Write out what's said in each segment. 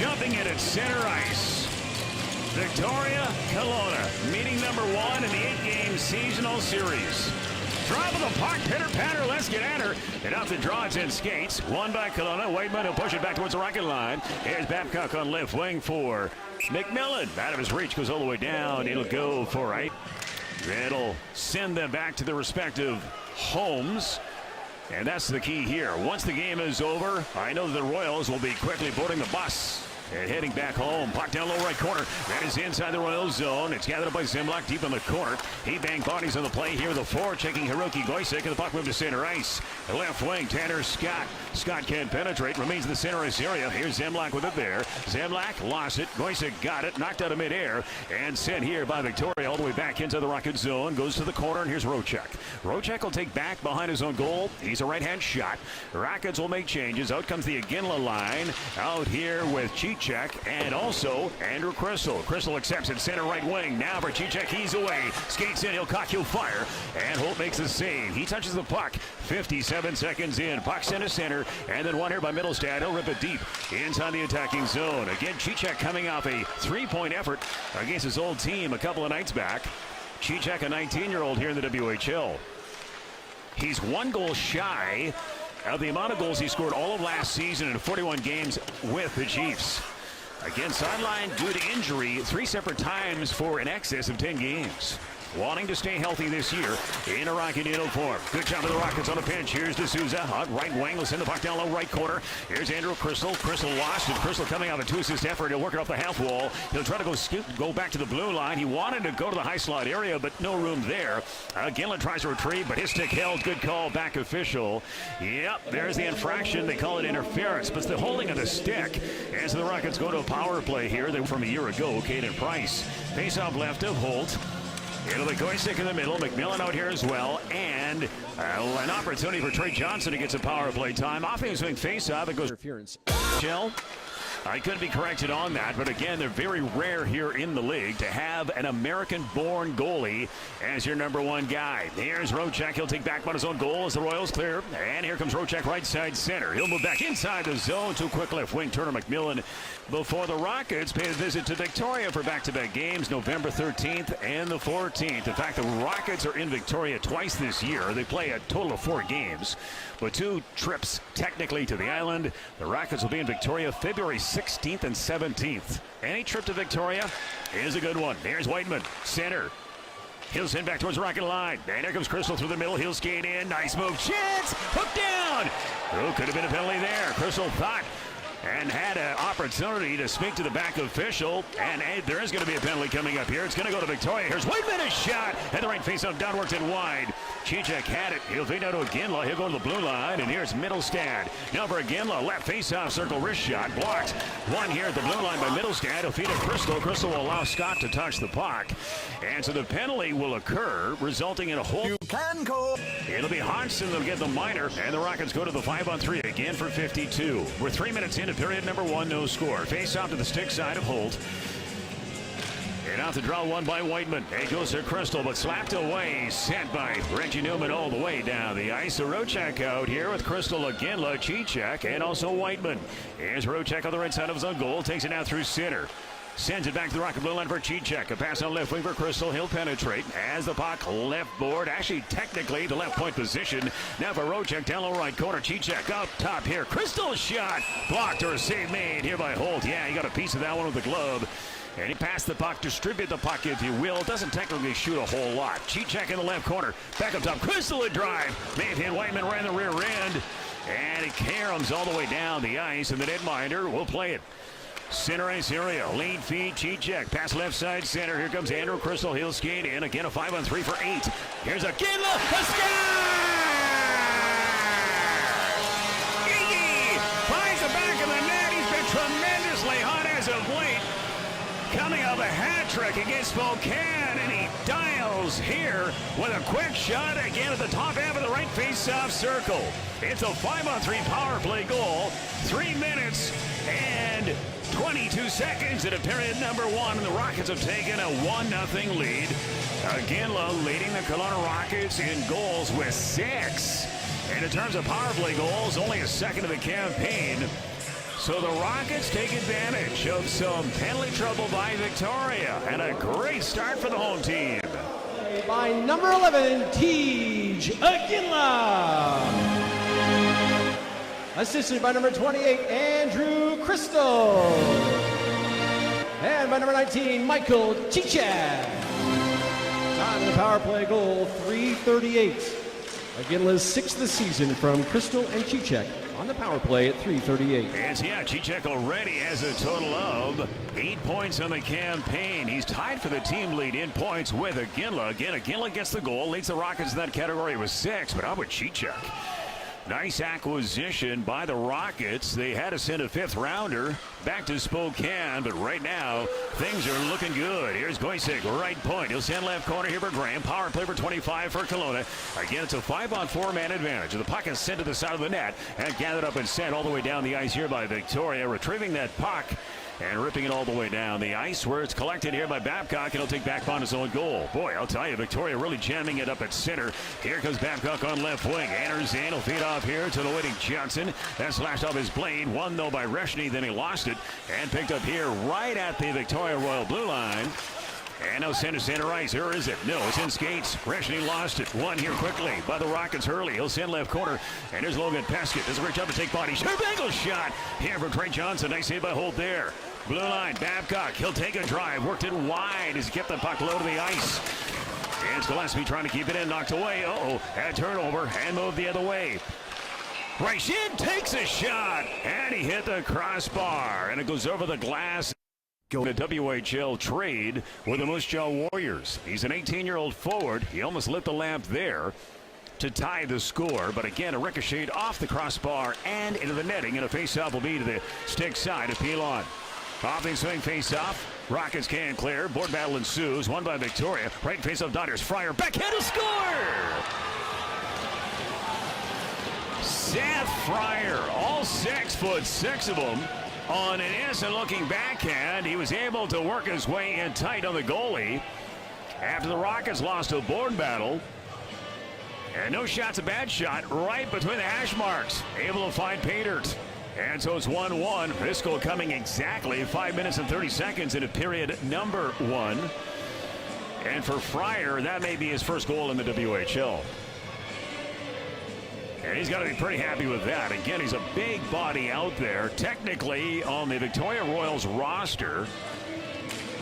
jumping in at center ice. Victoria, Kelona, meeting number 1 in the 8-game seasonal series. Drop of the puck, pitter-patter, let's get at her. And off the draw, it's in skates. Won by Kelona. Whiteman will push it back towards the rocket line. Here's Babcock on left wing for McMillan. Out of his reach, goes all the way down. It'll go for right. It'll send them back to their respective homes. And that's the key here. Once the game is over, I know the Royals will be quickly boarding the bus and heading back home. Puck down low right corner. That is inside the Royals zone. It's gathered up by Zimlock deep in the corner. He banged bodies on the play here. The 4 checking Hiroki Goisek, and the puck moved to center ice. The left wing, Tanner Scott. Scott can't penetrate. Remains in the center ice area. Here's Zimlock with it there. Zimlock lost it. Goisek got it. Knocked out of midair. And sent here by Victoria all the way back into the Rocket zone. Goes to the corner, and here's Rocek. Rocek will take back behind his own goal. He's a right-hand shot. Rockets will make changes. Out comes the Iginla line. Out here with Cicek and also Andrew Crystal. Crystal accepts it, center right wing. Now for Cicek, he's away. Skates in, he'll cock, he'll fire. And Holt makes the save. He touches the puck. 57 seconds in. Puck center center. And then one here by Middlestad. He'll rip it deep inside the attacking zone. Again, Cicek coming off a 3-point effort against his old team a couple of nights back. Cicek, a 19-year-old here in the WHL. He's 1 goal shy of the amount of goals he scored all of last season in 41 games with the Chiefs. Again, sidelined due to injury 3 separate times for in excess of 10 games. Wanting to stay healthy this year in a Rocket uniform. Good job of the Rockets on the pinch. Here's D'Souza on right wing. Let's send the puck down low right corner. Here's Andrew Crystal. Crystal lost it. Crystal coming out of a 2-assist effort. He'll work it off the half wall. He'll try to go back to the blue line. He wanted to go to the high slot area, but no room there. Gillen tries to retrieve, but his stick held. Good call, back official. Yep, there's the infraction. They call it interference, but it's the holding of the stick. As the Rockets go to a power play here, they were from a year ago. Caden Price. Face off left of Holt. It'll be Goisek in the middle. McMillan out here as well. And an opportunity for Trey Johnson to get some power play time. Offensive face-off. It goes interference. Shell. I couldn't be corrected on that, but again, they're very rare here in the league to have an American-born goalie as your number 1 guy. Here's Rocek. He'll take back on his own goal as the Royals clear. And here comes Rocek right side center. He'll move back inside the zone. Too quick left wing. Turner McMillan before the Rockets paid a visit to Victoria for back-to-back games, November 13th and the 14th. In fact, the Rockets are in Victoria twice this year. They play a total of 4 games, but 2 trips technically to the island. The Rockets will be in Victoria February 16th and 17th. Any trip to Victoria is a good one. Here's Whiteman, center. He'll send back towards the Rocket line. And here comes Crystal through the middle. He'll skate in. Nice move. Chance! Hook down! Oh, could have been a penalty there. Crystal thought and had an opportunity to speak to the back official. And there is going to be a penalty coming up here. It's going to go to Victoria. Here's Whiteman, a shot. And the right face-up downwards and wide. Cicek had it. He'll feed out to Iginla. He'll go to the blue line. And here's Middlestad. Now for Iginla. Left face-off circle wrist shot. Blocked. One here at the blue line by Middlestad. He'll feed it Crystal. Crystal will allow Scott to touch the puck. And so the penalty will occur, resulting in a hold. You can go. It'll be Hodgson that'll get the minor. And the Rockets go to the 5-on-3 again for 52. We're 3 minutes into period number 1. No score. Face off to the stick side of Holt. And out the draw, one by Whiteman. It goes to Crystal, but slapped away. Sent by Reggie Newman all the way down the ice. So Rocek out here with Crystal, Iginla, Cicek, and also Whiteman. Here's Rocek on the right side of his own goal. Takes it out through center. Sends it back to the Rocket blue line for Cicek. A pass on left wing for Crystal. He'll penetrate as the puck left board. Actually, technically, the left point position. Now for Rocek down low right corner. Cicek up top here. Crystal shot. Blocked or save made here by Holt. Yeah, he got a piece of that one with the glove. And he passed the puck, distribute the puck, if you will. Doesn't technically shoot a whole lot. Cicek in the left corner. Back up top. Crystal a drive. Made hit Whiteman right in the rear end. And it caroms all the way down the ice. And the netminder will play it. Center ice area. Lead feed. Cicek. Pass left side center. Here comes Andrew Crystal. He'll skate in. Again, a 5-on-3 for 8. Here's a Iginla. A score! Iggy finds the back of the net. He's been tremendously hot as of late. Coming off a hat trick against Spokane, and he dials here with a quick shot again at the top half of the right face-off circle. It's a 5-on-3 power play goal. 3 minutes and 22 seconds into period number 1, and the Rockets have taken a 1-0 lead. Iginla leading the Kelona Rockets in goals with 6. And in terms of power play goals, only a second of the campaign. So the Rockets take advantage of some penalty trouble by Victoria, and a great start for the home team. By number 11, Tej Aginla. Assisted by number 28, Andrew Crystal. And by number 19, Michael Chichak. Time in the power play goal, 3:38. Aginla's sixth this season from Crystal and Chichak on the power play at 3:38. And yeah, Chichak already has a total of 8 points on the campaign. He's tied for the team lead in points with Aginla. Again, Aginla gets the goal, leads the Rockets in that category with 6, but how about Chichak? Nice acquisition by the Rockets. They had to send a 5th rounder back to Spokane, but right now things are looking good. Here's Goysick, right point. He'll send left corner here for Graham. Power play for 25 for Kelona. Again, it's a 5-on-4 man advantage. The puck is sent to the side of the net and gathered up and sent all the way down the ice here by Victoria, retrieving that puck and ripping it all the way down the ice where it's collected here by Babcock, and he'll take back on his own goal. Boy, I'll tell you, Victoria really jamming it up at center. Here comes Babcock on left wing. Enters in, he'll feed off here to the waiting Johnson. That slashed off his blade. Won, though, by Reshny. Then he lost it and picked up here right at the Victoria Royal blue line. And now center ice. Here is it? No, it's in skates. Reshny lost it. Won here quickly by the Rockets. Hurley. He'll send left corner. And here's Logan Peskett. Does a great job to take body. Sharp angle shot here from Trey Johnson. Nice save by Holt there. Blue line. Babcock. He'll take a drive. Worked it wide as he kept the puck low to the ice. And Gillespie trying to keep it in. Knocked away. A turnover and moved the other way. Rashid takes a shot. And he hit the crossbar. And it goes over the glass. Going to WHL trade with the Moose Jaw Warriors. He's an 18-year-old forward. He almost lit the lamp there to tie the score, but again, a ricochet off the crossbar and into the netting, and a face-off will be to the stick side of Pelon. Offensive swing face-off. Rockets can clear. Board battle ensues. Won by Victoria. Right face-off Dodgers. Fryer backhand to score! Seth Fryer, all 6'6" of them. On an innocent-looking backhand, he was able to work his way in tight on the goalie after the Rockets lost a board battle. And no shot's a bad shot right between the hash marks. Able to find Patert. And so it's 1-1. This goal coming exactly 5 minutes and 30 seconds into period number 1. And for Fryer, that may be his first goal in the WHL. And he's got to be pretty happy with that. Again, he's a big body out there. Technically, on the Victoria Royals roster,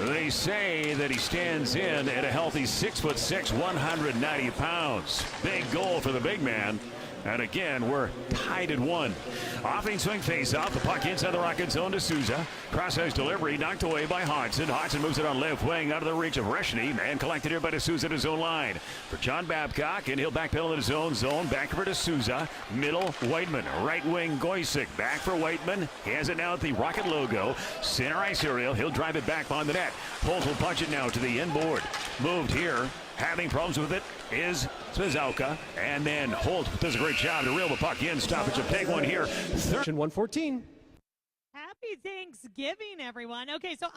they say that he stands in at a healthy 6'6", 190 pounds. Big goal for the big man. And again, we're tied at 1. Offensive swing face-off. The puck inside the Rocket zone to Souza. Cross-ice delivery knocked away by Hodgson. Hodgson moves it on left wing out of the reach of Reshny. And collected here by D'Souza at his own line. For John Babcock, and he'll backpedal in his own zone. Back over to Souza. Middle, Whiteman. Right wing, Goysick. Back for Whiteman. He has it now at the Rocket logo. Center ice aerial. He'll drive it back on the net. Holt will punch it now to the inboard. Moved here. Having problems with it is Spizauka. And then Holt does a great job to reel the puck in. Stoppage of big one here. 114. Happy Thanksgiving, everyone. Okay, so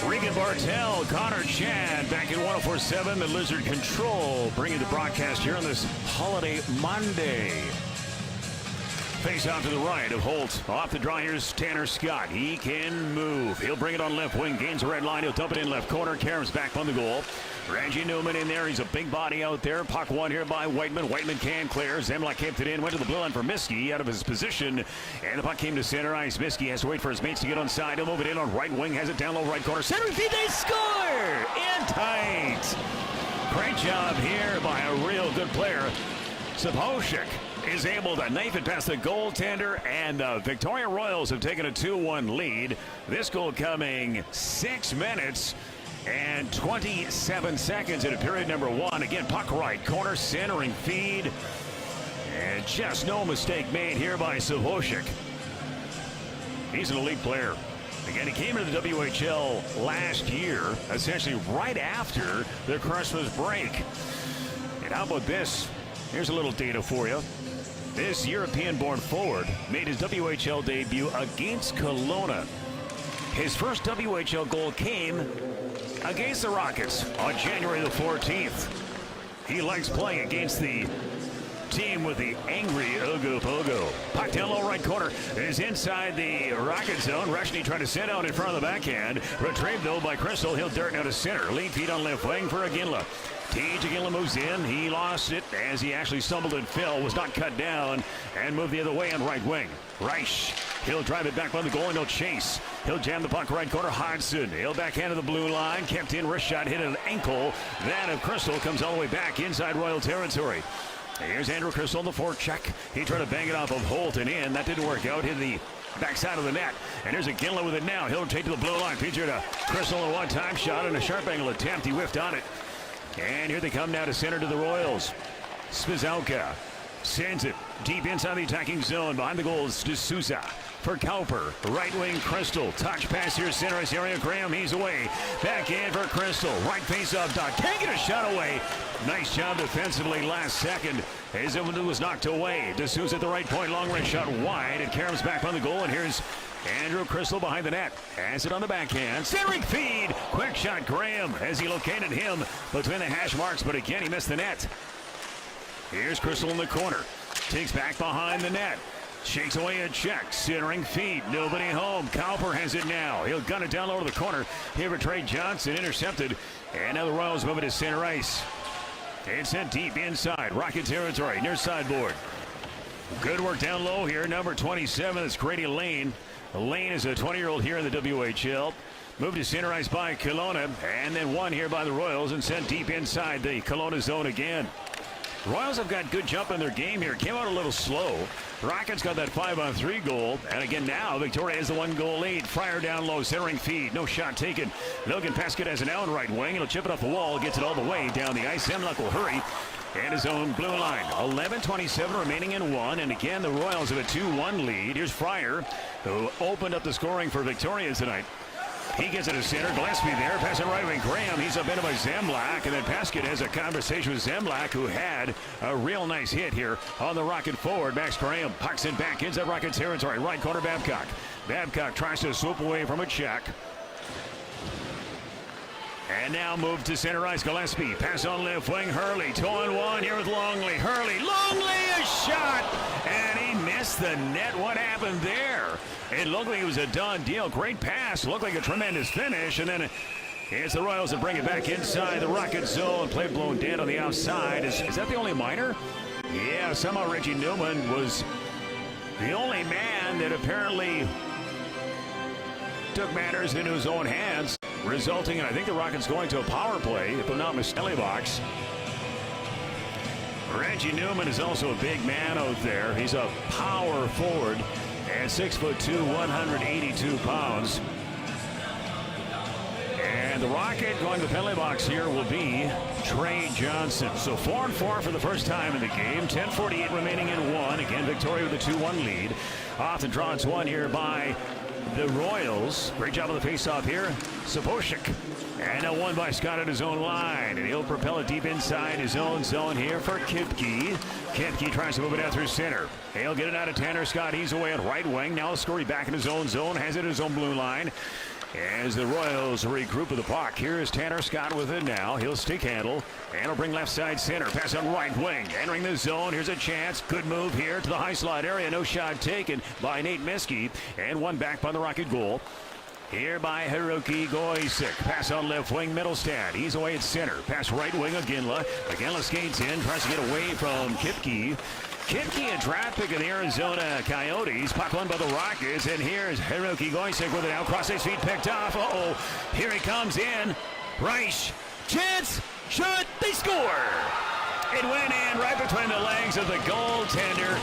Regan Bartel, Connor Chad back at 104.7. The Lizard Control bringing the broadcast here on this holiday Monday. Face off to the right of Holt. Off the draw, here's Tanner Scott. He can move. He'll bring it on left wing. Gains the red line. He'll dump it in left corner. Karam's back on the goal. Reggie Newman in there. He's a big body out there. Puck won here by Whiteman. Whiteman can clear. Zemlak kept it in. Went to the blue line for Miskey out of his position. And the puck came to center ice. Miskey has to wait for his mates to get on side. He'll move it in on right wing. Has it down low right corner. Center feed. They score! In tight. Great job here by a real good player. Saposhik is able to knife it past the goaltender, and the Victoria Royals have taken a 2-1 lead. This goal coming 6 minutes and 27 seconds into period number 1. Again, puck right corner, centering feed, and just no mistake made here by Saposhik. He's an elite player. Again, he came into the WHL last year, essentially right after the Christmas break. And how about this? Here's a little data for you. This European-born forward made his WHL debut against Kelona. His first WHL goal came against the Rockets on January the 14th. He likes playing against the team with the angry Ogo Pogo. Puck down low right corner is inside the Rocket zone. Rushny trying to send out in front of the backhand. Retrieved though by Crystal. He'll dart now to center. Lead feet on left wing for Aginla. T.J. Aginla moves in. He lost it as he actually stumbled and fell. Was not cut down and moved the other way on right wing. Reich. He'll drive it back by the goal and he'll chase. He'll jam the puck right corner. Hodgson. He'll backhand to the blue line. Kept in. Wrist shot hit an ankle. That of Crystal comes all the way back inside Royal territory. Here's Andrew Crystal on the forecheck. He tried to bang it off of Holt and in. That didn't work out. Hit the backside of the net. And there's Aginla with it now. He'll take to the blue line. Featured a Crystal a one-time shot and a sharp angle attempt. He whiffed on it. And here they come now to center to the Royals. Spizauka sends it deep inside the attacking zone. Behind the goals to Sousa. For Cowper, right wing Crystal. Touch pass here, center ice area. Graham, he's away. Back in for Crystal. Right face off dot. Can't get a shot away. Nice job defensively last second as it was knocked away. D'Souza at the right point. Long range shot wide. And Karam's back on the goal. And here's Andrew Crystal behind the net. Has it on the backhand. Centering feed. Quick shot Graham as he located him between the hash marks. But again, he missed the net. Here's Crystal in the corner. Takes back behind the net. Shakes away a check. Centering feed. Nobody home. Cowper has it now. He'll gun it down low to the corner. Here for Trey Johnson. Intercepted. And now the Royals move it to center ice. It's sent deep inside. Rocket territory. Near sideboard. Good work down low here. Number 27 is Grady Lane. Lane is a 20-year-old here in the WHL. Moved to center ice by Kelona. And then won here by the Royals and sent deep inside the Kelowna zone again. Royals have got good jump in their game here. Came out a little slow. Rockets got that 5-on-3 goal. And again now, Victoria has the 1-goal lead. Fryer down low, centering feed. No shot taken. Logan Pescott has an out right wing. He'll chip it off the wall. Gets it all the way down the ice. Hemlock will hurry. And his own blue line. 11:27 remaining in one. And again, the Royals have a 2-1 lead. Here's Fryer, who opened up the scoring for Victoria tonight. He gets it to center. Gillespie there. Passing right wing. Graham. He's up into by Zemlak. And then Pescott has a conversation with Zemlak, who had a real nice hit here on the Rocket forward. Max Graham pucks it back inside Rocket territory. Right corner Babcock. Babcock tries to swoop away from a check. And now move to center ice. Gillespie. Pass on left wing. Hurley. 2-on-1 here with Longley. Hurley. Longley, a shot. And he missed the net. What happened there? It looked like it was a done deal. Great pass. Looked like a tremendous finish. And then it's the Royals that bring it back inside the Rocket zone. Play blown dead on the outside. Is that the only minor? Yeah, somehow Reggie Newman was the only man that apparently took matters into his own hands, resulting in, I think, the Rockets going to a power play, if I'm not mistaken, box. Reggie Newman is also a big man out there. He's a power forward at 6'2", 182 pounds. And the Rocket going to the penalty box here will be Trey Johnson. So 4-4 for the first time in the game. 10:48 remaining in one. Again, Victoria with a 2-1 lead. Off the draw, it's won here by the Royals. Great job on the faceoff here. Saposhik. And now won by Scott at his own line. And he'll propel it deep inside his own zone here for Kipke. Kipke tries to move it out through center. He'll get it out of Tanner Scott. He's away at right wing. Now Scurry back in his own zone. Has it in his own blue line. As the Royals regroup with the puck. Here is Tanner Scott with it now. He'll stick handle. And he'll bring left side center. Pass on right wing. Entering the zone. Here's a chance. Good move here to the high slot area. No shot taken by Nate Miskey. And one back by the Rocket goal. Here by Hiroki Goisik. Pass on left wing, Middlestad. He's away at center. Pass right wing, Aginla. Aginla skates in, tries to get away from Kipke. Kipke, a draft pick of the Arizona Coyotes. Puck won by the Rockets. And here's Hiroki Goisik with it now. Cross his feet picked off. Uh-oh. Here he comes in. Reich. Chance. Shot. They score. It went in right between the legs of the goaltender.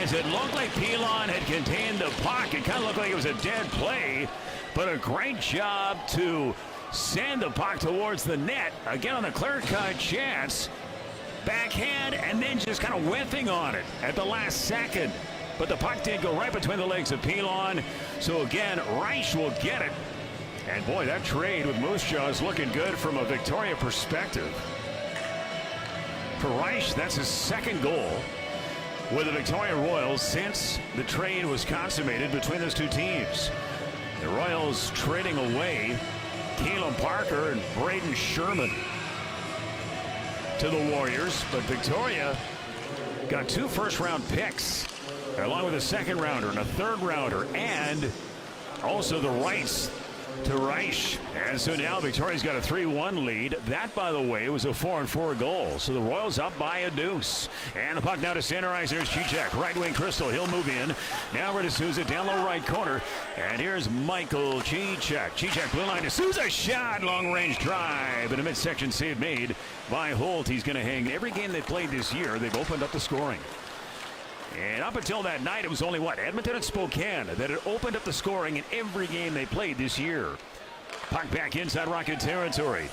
As it looked like Pilon had contained the puck. It kind of looked like it was a dead play. But a great job to send the puck towards the net. Again on the clear-cut chance. Backhand and then just kind of whiffing on it at the last second. But the puck did go right between the legs of Pilon. So again, Reich will get it. And boy, that trade with Moose Jaw is looking good from a Victoria perspective. For Reich, that's his second goal with the Victoria Royals since the trade was consummated between those two teams. The Royals trading away Keelan Parker and Braden Sherman to the Warriors, but Victoria got 2 first-round picks, along with a second-rounder and a third-rounder, and also the rights to Reich. And so now Victoria's got a 3-1 lead. That, by the way, was a 4-4 goal. So the Royals up by a deuce. And the puck now to center ice. There's Cicek, right wing Crystal. He'll move in. Now we're to Souza down low right corner. And here's Michael Cicek. Cicek blue line to Souza. Shot, long range drive. And a midsection save made by Holt. He's going to hang. Every game they played this year, they've opened up the scoring. And up until that night, it was only, Edmonton and Spokane that had opened up the scoring in every game they played this year. Puck back inside Rocket territory.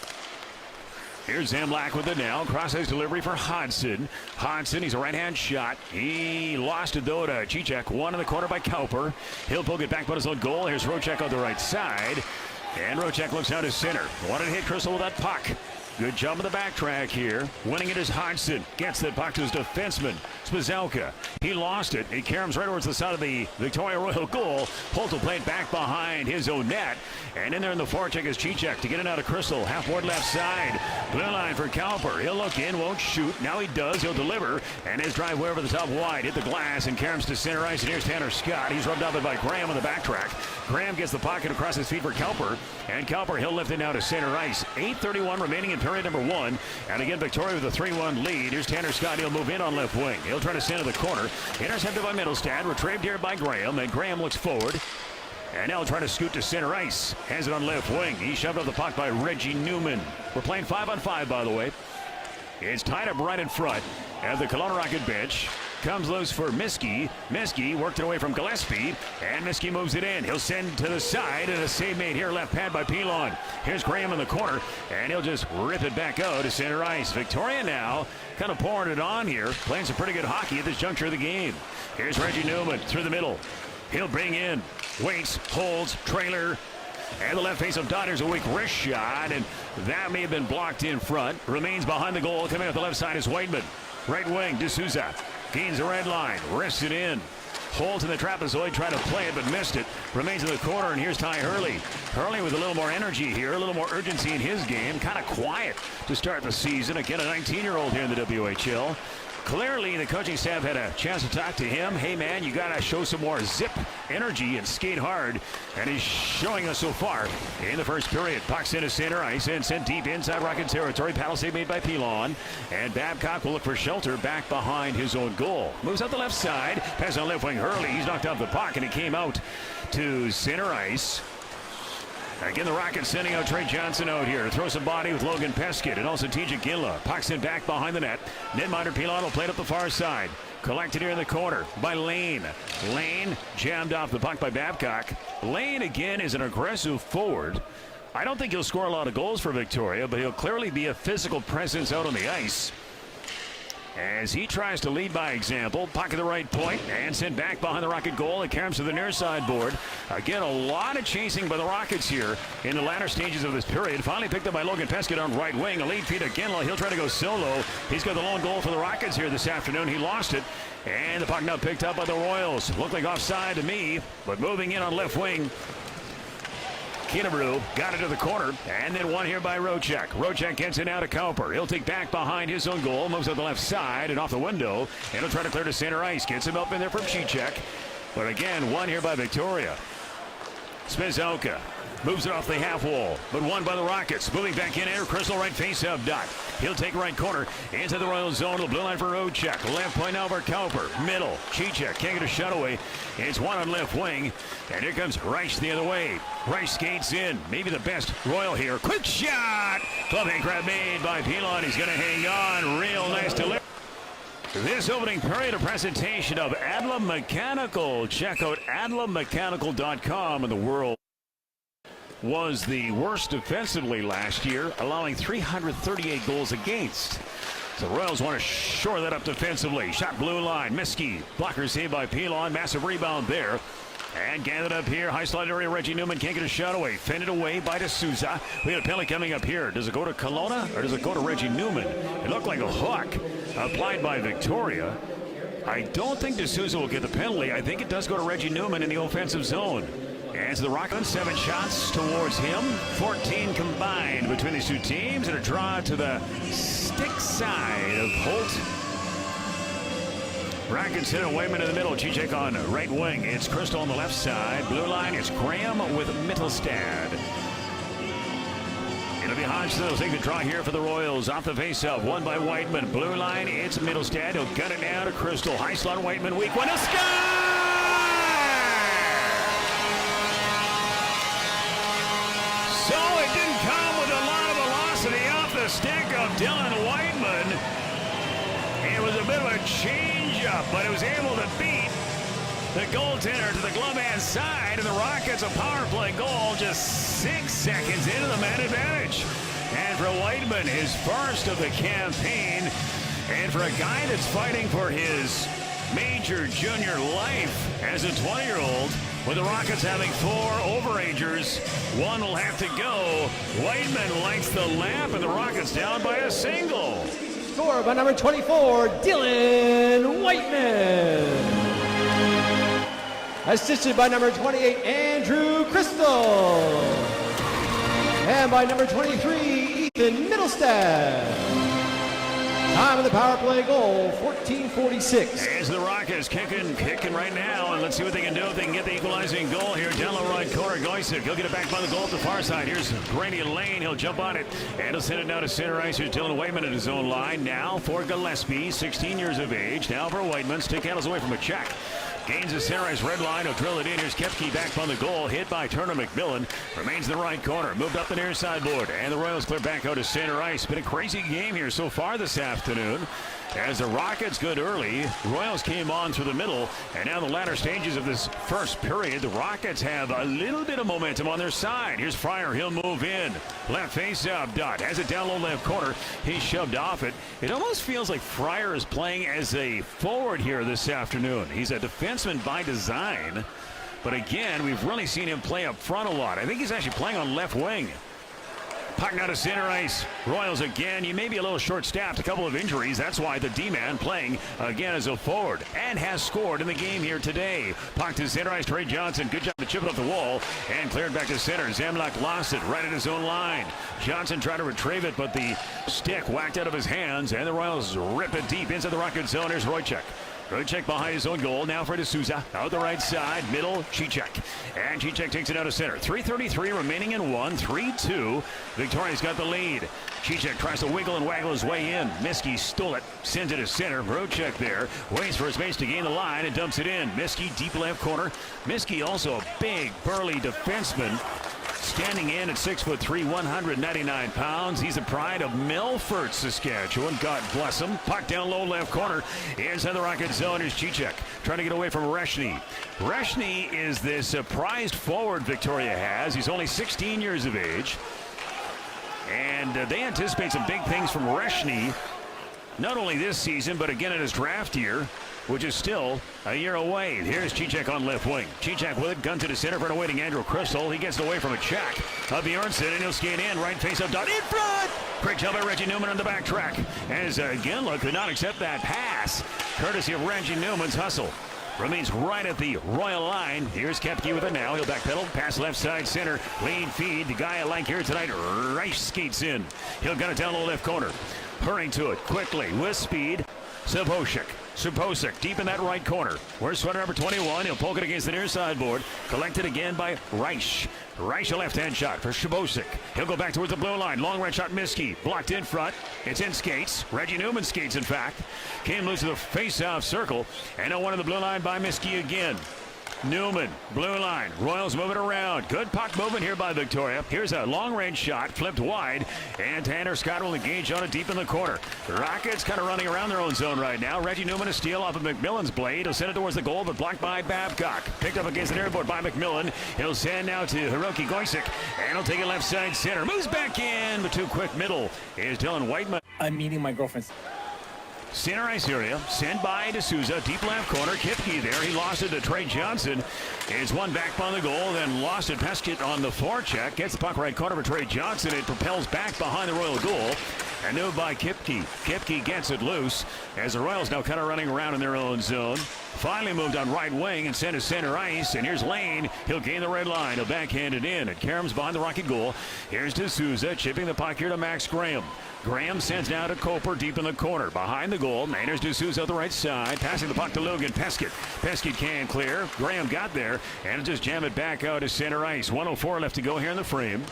Here's Zamlak with it now. Cross-ice delivery for Hodgson. Hodgson, he's a right-hand shot. He lost it, though, to Cicek. One in the corner by Cowper. He'll poke it back, but his own goal. Here's Rocek on the right side. And Rocek looks out to center. Wanted to hit Crystal with that puck. Good job on the backtrack here. Winning it is Hodgson. Gets that puck to his defenseman, Spazalka. He lost it. He caroms right towards the side of the Victoria Royal goal. Holt will play it back behind his own net. And in there in the forecheck is Cicek to get it out of Crystal. Half-board left side. Blue line for Cowper. He'll look in, won't shoot. Now he does. He'll deliver. And his drive way over the top wide. Hit the glass and caroms to center ice. And here's Tanner Scott. He's rubbed off it by Graham on the backtrack. Graham gets the pocket across his feet for Cowper. And Cowper, he'll lift it now to center ice. 8:31 remaining in period number 1. And again, Victoria with a 3-1 lead. Here's Tanner Scott. He'll move in on left wing. He'll try to center the corner. Intercepted by Middlestad. Retrieved here by Graham. And Graham looks forward. And now trying to scoot to center ice. Has it on left wing. He shoved up the puck by Reggie Newman. We're playing 5-on-5, by the way. It's tied up right in front at the Kelowna Rocket bench. Comes loose for Miskey. Miskey worked it away from Gillespie. And Miskey moves it in. He'll send to the side. And a save made here. Left pad by Pilon. Here's Graham in the corner. And he'll just rip it back out to center ice. Victoria now kind of pouring it on here. Playing some pretty good hockey at this juncture of the game. Here's Reggie Newman through the middle. He'll bring in. Waits. Holds. Trailer. And the left face of Dodder's a weak wrist shot. And that may have been blocked in front. Remains behind the goal. Coming out the left side is Whiteman. Right wing, D'Souza. Gains the red line. Wrists it in. Holds in the trapezoid. Tried to play it, but missed it. Remains in the corner, and here's Ty Hurley. Hurley with a little more energy here. A little more urgency in his game. Kind of quiet to start the season. Again, a 19-year-old here in the WHL. Clearly, the coaching staff had a chance to talk to him. Hey, man, you got to show some more zip, energy, and skate hard. And he's showing us so far in the first period. Puck's into center ice and sent deep inside Rocket territory. Paddle save made by Pilon. And Babcock will look for shelter back behind his own goal. Moves out the left side. Pass on left wing Hurley. He's knocked off the puck, and it came out to center ice. Again, the Rockets sending out Trey Johnson out here to throw some body with Logan Peskett and also TJ Ginla. Puck's in back behind the net. Netminder Pilon will play it up the far side. Collected here in the corner by Lane. Lane jammed off the puck by Babcock. Lane, again, is an aggressive forward. I don't think he'll score a lot of goals for Victoria, but he'll clearly be a physical presence out on the ice as he tries to lead by example. Puck at the right point and sent back behind the Rocket goal. It comes to the near side board. Again, a lot of chasing by the Rockets here in the latter stages of this period. Finally picked up by Logan Peskett on right wing. A lead feed to Ginla. He'll try to go solo. He's got the lone goal for the Rockets here this afternoon. He lost it. And the puck now picked up by the Royals. Looked like offside to me, but moving in on left wing. Killebrew got it to the corner, and then one here by Rocek. Rocek gets it out to Cowper. He'll take back behind his own goal, moves to the left side and off the window, and he'll try to clear to center ice. Gets him up in there from Cicek. But again, one here by Victoria. Spazalka moves it off the half wall, but one by the Rockets. Moving back in here, Crystal right face-up dot. He'll take right corner into the Royal zone. The blue line for Rocek. Left point now for Cowper. Middle. Cicek can't get a shot away. It's one on left wing, and here comes Reich the other way. Reich skates in. Maybe the best Royal here. Quick shot! Clubbing grab made by Pilon. He's going to hang on. Real nice delivery. This opening period, a presentation of Adlam Mechanical. Check out adlammechanical.com. And the world was the worst defensively last year, allowing 338 goals against. So the Royals want to shore that up defensively. Shot blue line. Miskey. Blocker saved by Pilon. Massive rebound there. And gathered up here. High slide area. Reggie Newman can't get a shot away. Fended away by D'Souza. We had a penalty coming up here. Does it go to Kelowna or does it go to Reggie Newman? It looked like a hook applied by Victoria. I don't think D'Souza will get the penalty. I think it does go to Reggie Newman in the offensive zone. As the Rockets, 7 shots towards him. 14 combined between these two teams. And a draw to the stick side of Holt. Rockets center, Wayman in the middle. Cicek on right wing. It's Crystal on the left side. Blue line, it's Graham with Mittelstadt. It'll be Hodgson that'll take the draw here for the Royals. Off the faceoff, won by Whiteman. Blue line, it's Mittelstadt. He'll gun it down to Crystal. High slot Whiteman, weak one, a sky! So it didn't come with a lot of velocity off the stick of Dylan Whiteman. It was a bit of a change-up, but it was able to beat the goaltender to the glove hand side, and the Rockets a power play goal just 6 seconds into the man advantage. And for Whiteman, his first of the campaign, and for a guy that's fighting for his major junior life as a 20-year-old, with the Rockets having 4 overagers, one will have to go. Whiteman lights the lamp, and the Rockets down by a single. Scored by number 24, Dylan Whiteman. Assisted by number 28, Andrew Crystal. And by number 23, Ethan Mittelstadt. Time of the power play goal, 14:46. As the Rockets kicking right now, and let's see what they can do if they can get the equalizing goal here. Down the right corner, Goysick. He'll get it back by the goal at the far side. Here's Grady Lane. He'll jump on it, and he'll send it down to center ice. Here's Dylan Whiteman at his own line. Now for Gillespie, 16 years of age. Now for Whiteman. Stick handles away from a check. Gains the center ice red line. He'll drill it in. Here's Kepke back on the goal. Hit by Turner McMillan. Remains in the right corner. Moved up the near sideboard. And the Royals clear back out to center ice. Been a crazy game here so far this afternoon. As the Rockets good early, Royals came on through the middle, and now the latter stages of this first period, the Rockets have a little bit of momentum on their side. Here's Fryer, he'll move in. Left face-up, Dot has it down low left corner. He's shoved off it. It almost feels like Fryer is playing as a forward here this afternoon. He's a defenseman by design, but again, we've really seen him play up front a lot. I think he's actually playing on left wing. Puck now to center ice. Royals again. You may be a little short-staffed. A couple of injuries. That's why the D-man playing again as a forward and has scored in the game here today. Puck to center ice. Trey Johnson. Good job to chip it off the wall and cleared back to center. Zemlak lost it right at his own line. Johnson tried to retrieve it, but the stick whacked out of his hands, and the Royals rip it deep inside the Rocket zone. Here's Roychek. Good check behind his own goal. Now for D'Souza. Out the right side. Middle. Cicek. And Cicek takes it out of center. 3:33 remaining in one. 3-2. Victoria's got the lead. Cicek tries to wiggle and waggle his way in. Miskey stole it. Sends it to center. Rochek there. Waits for his base to gain the line and dumps it in. Miskey deep left corner. Miskey also a big burly defenseman. Standing in at 6'3", 199 pounds. He's the pride of Milford, Saskatchewan. God bless him. Puck down low left corner. Inside the Rocket zone. Here's Cicek trying to get away from Reshny. Reshny is this prized forward Victoria has. He's only 16 years of age. And they anticipate some big things from Reshny. Not only this season, but again in his draft year, which is still a year away. Here's Cicek on left wing. Cicek with it, gun to the center for an awaiting Andrew Crystal. He gets away from a check of Bjornsson, and he'll skate in. Right face up, Dot in front. Quick job by Reggie Newman on the back track. As Ginla could not accept that pass, courtesy of Reggie Newman's hustle. Remains right at the Royal line. Here's Kepke with it now. He'll backpedal. Pass left side center. Lead feed. The guy I like here tonight, Rice skates in. He'll gun it down low left corner. Hurrying to it quickly with speed. Subosic deep in that right corner. Where's sweater number 21? He'll poke it against the near sideboard. Collected again by Reich. Reich a left-hand shot for Subosic. He'll go back towards the blue line. Long right shot, Miskey. Blocked in front. It's in skates. Reggie Newman skates, in fact. Came loose to the face-off circle. And a one in the blue line by Miskey again. Newman, blue line. Royals moving around. Good puck movement here by Victoria. Here's a long-range shot, flipped wide, and Tanner Scott will engage on it deep in the corner. The Rockets kind of running around their own zone right now. Reggie Newman a steal off of McMillan's blade. He'll send it towards the goal, but blocked by Babcock. Picked up against the airboard by McMillan. He'll send now to Hiroki Goysick, and he'll take it left side center. Moves back in, but too quick middle is Dylan Whiteman. I'm meeting my girlfriend. Center ice area, sent by D'Souza, deep left corner, Kipke there. He lost it to Trey Johnson. Is one back on the goal, then lost it. Pescott on the forecheck. Gets the puck right corner for Trey Johnson. It propels back behind the Royal goal. And moved by Kipke. Kipke gets it loose as the Royals now kind of running around in their own zone. Finally moved on right wing and sent to center ice. And here's Lane. He'll gain the red line. He'll backhand it in. And Karam's behind the Rocket goal. Here's D'Souza chipping the puck here to Max Graham. Graham sends now to Coper deep in the corner. Behind the goal. And here's D'Souza at the right side. Passing the puck to Logan Peskett. Peskett can't clear. Graham got there. And just jam it back out to center ice. 1:04 left to go here in the frame.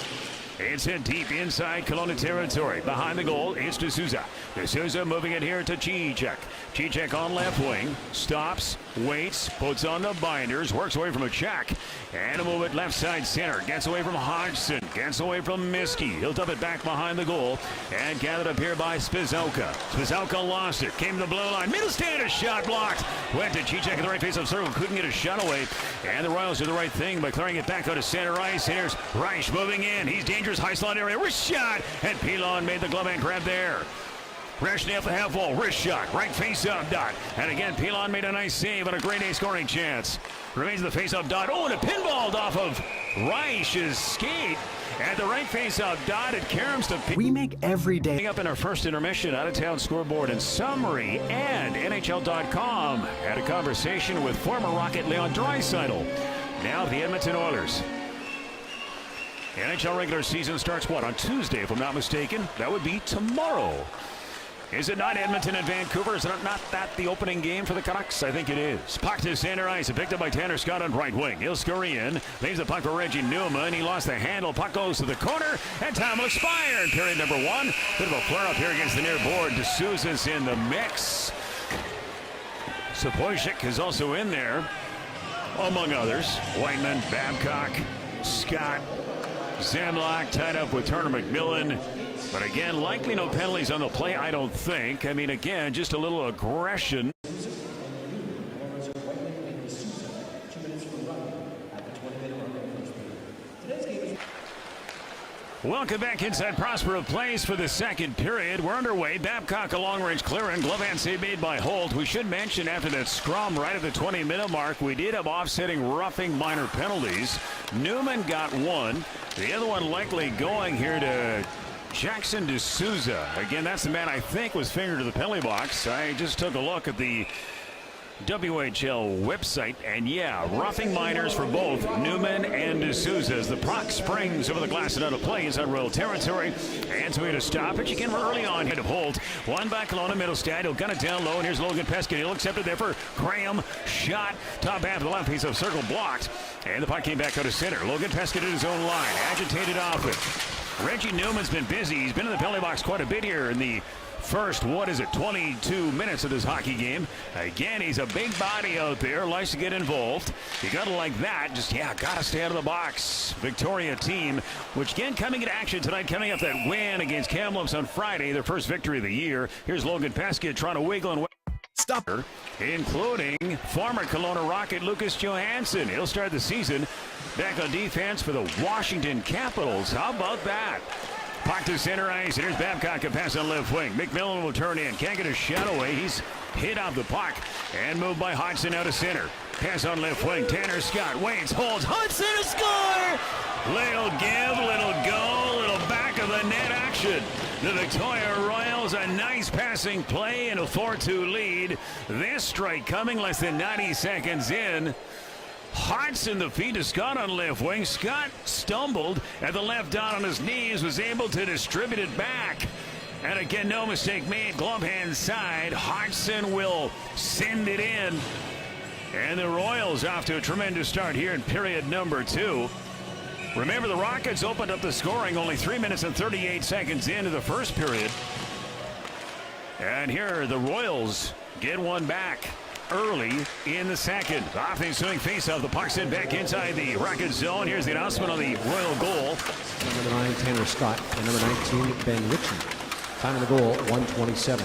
It's hit deep inside Kelona territory. Behind the goal, it's D'Souza. D'Souza moving it here to Cicek. Cicek on left wing. Stops, waits, puts on the binders, works away from a check. And a move it left side center. Gets away from Hodgson. Gets away from Miskey. He'll dump it back behind the goal. And gathered up here by Spizalka. Spizalka lost it. Came to the blue line. Middle standard shot blocked. Went to Cicek in the right face of circle. Couldn't get a shot away. And the Royals do the right thing by clearing it back out to center ice. And here's Reich moving in. He's dangerous. High slot area, wrist shot, and Pilon made the glove hand grab there. Resch off the half wall, wrist shot, right face-up dot. And again, Pilon made a nice save and a great A scoring chance. Remains the face-up dot. Oh, and a pinballed off of Reich's skate. At the right face-up dot, it Karam's to we make every day. Up in our first intermission, out-of-town scoreboard and summary, and NHL.com had a conversation with former Rocket Leon Draisaitl. Now the Edmonton Oilers. NHL regular season starts, what, on Tuesday, if I'm not mistaken? That would be tomorrow. Is it not Edmonton and Vancouver? Is it not that the opening game for the Canucks? I think it is. Puck to center ice. Picked up by Tanner Scott on right wing. He'll scurry in. Leaves the puck for Reggie Newman. He lost the handle. Puck goes to the corner. And time will expire in period number one. Bit of a flare-up here against the near board. D'Souza's in the mix. Sapojcik is also in there, among others. Whiteman, Babcock, Scott, Zemlak tied up with Turner McMillan. But again, likely no penalties on the play, I don't think. I mean, again, just a little aggression. Welcome back inside Prospero Place for the second period. We're underway. Babcock a long-range clearance. Glove hand save made by Holt. We should mention after that scrum right at the 20-minute mark, we did have offsetting roughing minor penalties. Newman got one. The other one likely going here to Jackson D'Souza. Again, that's the man I think was fingered to the penalty box. I just took a look at the WHL website, and yeah, roughing minors for both Newman and D'Souza as the puck springs over the glass and out of play inside Royal territory. And so we had to stop it. You can early on hit of Holt. One by Kelowna Middlestad. He'll gun it down low, and here's Logan Peskett. He'll accept it there for Graham. Shot. Top half of the left piece of circle blocked. And the puck came back out of center. Logan Peskett in his own line. Agitated off it. Reggie Newman's been busy. He's been in the penalty box quite a bit here in the first, 22 minutes of this hockey game. Again, he's a big body out there, likes to get involved. You gotta like that, gotta stay out of the box. Victoria team, which again coming into action tonight, coming up that win against Kamloops on Friday, their first victory of the year. Here's Logan Peskett trying to wiggle and stop her, including former Kelowna Rocket Lucas Johansson. He'll start the season back on defense for the Washington Capitals. How about that? Puck to center ice, and here's Babcock, a pass on left wing. McMillan will turn in, can't get a shot away. He's hit off the puck, and moved by Hodgson out of center. Pass on left wing, Tanner Scott waits, holds, Hodgson a score! Little give, little go, little back of the net action. The Victoria Royals, a nice passing play and a 4-2 lead. This strike coming less than 90 seconds in. Hodgson, the feed to Scott on left wing. Scott stumbled at the left dot on his knees, was able to distribute it back. And again, no mistake made, glove hand side. Hodgson will send it in. And the Royals off to a tremendous start here in period number 2. Remember, the Rockets opened up the scoring only 3 minutes and 38 seconds into the first period. And here the Royals get one back early in the second. Offense doing face-off. The puck sent back inside the Rocket zone. Here's the announcement on the Royal goal. Number 9, Tanner Scott. And number 19, Ben Ritchie. Time of the goal, 1:27.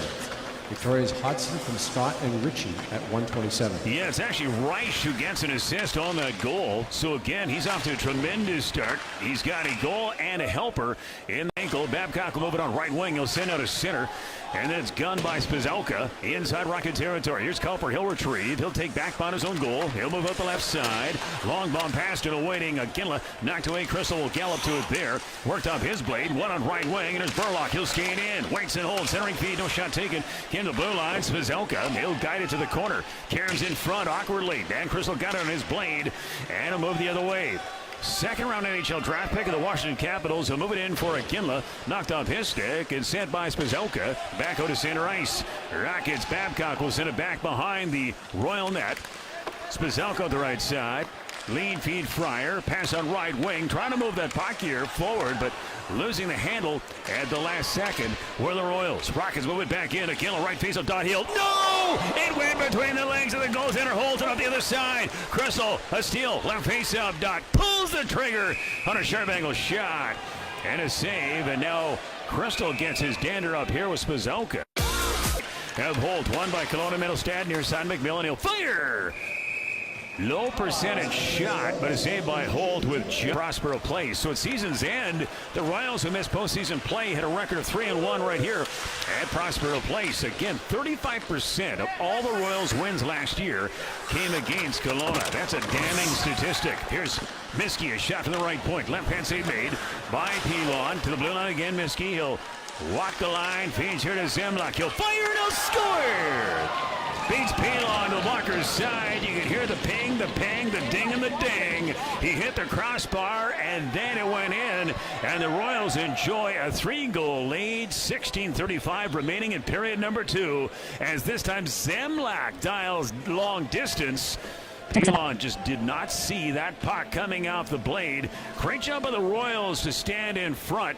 Victoria's Hudson from Scott and Ritchie at 127. Yeah, it's actually Reich who gets an assist on that goal. So again, he's off to a tremendous start. He's got a goal and a helper in the ankle. Babcock will move it on right wing. He'll send out a center. And then it's gunned by Spizalka inside Rocket territory. Here's Culper. He'll retrieve. He'll take back on his own goal. He'll move up the left side. Long bomb pass to the waiting Ginla. Knocked away. Crystal will gallop to it there. Worked off his blade. One on right wing. And there's Burlock. He'll skate in. Waits and holds. Centering feed. No shot taken. Came to the blue line. Spizalka. He'll guide it to the corner. Cairns in front awkwardly. Dan Crystal got it on his blade. And he'll move the other way. Second round NHL draft pick of the Washington Capitals. He'll move it in for Ginla. Knocked off his stick and sent by Spizalka. Back out to center ice. Rockets. Babcock will send it back behind the Royal net. Spizalka on the right side. Lead feed Fryer. Pass on right wing. Trying to move that puck here forward, but losing the handle at the last second were the Royals. Rockets move it back in. Ginla right face of Dot Hill. No! It went between the legs of the goaltender. Holds it on the other side. Crystal, a steal. Left face up. Dot pulls the trigger on a sharp angle shot. And a save. And now Crystal gets his dander up here with Spizalka. Have Holt won by Kelona Middlestad near side McMillan. He'll fire. Low percentage shot, but a save by Holt with Prospero Place. So at season's end, the Royals who missed postseason play had a record of 3-1 right here at Prospero Place. Again, 35% of all the Royals wins last year came against Kelowna. That's a damning statistic. Here's Miskey, a shot from the right point. Left hand save made by Pilon. To the blue line again, Miskey. He'll walk the line, feeds here to Zemlak. He'll fire and he'll score! Beats Pilon to the blocker's side. You can hear the ping, the pang, the ding, and the ding. He hit the crossbar, and then it went in. And the Royals enjoy a 3-goal lead. 16:35 remaining in period number 2. As this time Zemlak dials long distance. Pilon just did not see that puck coming off the blade. Great job by the Royals to stand in front.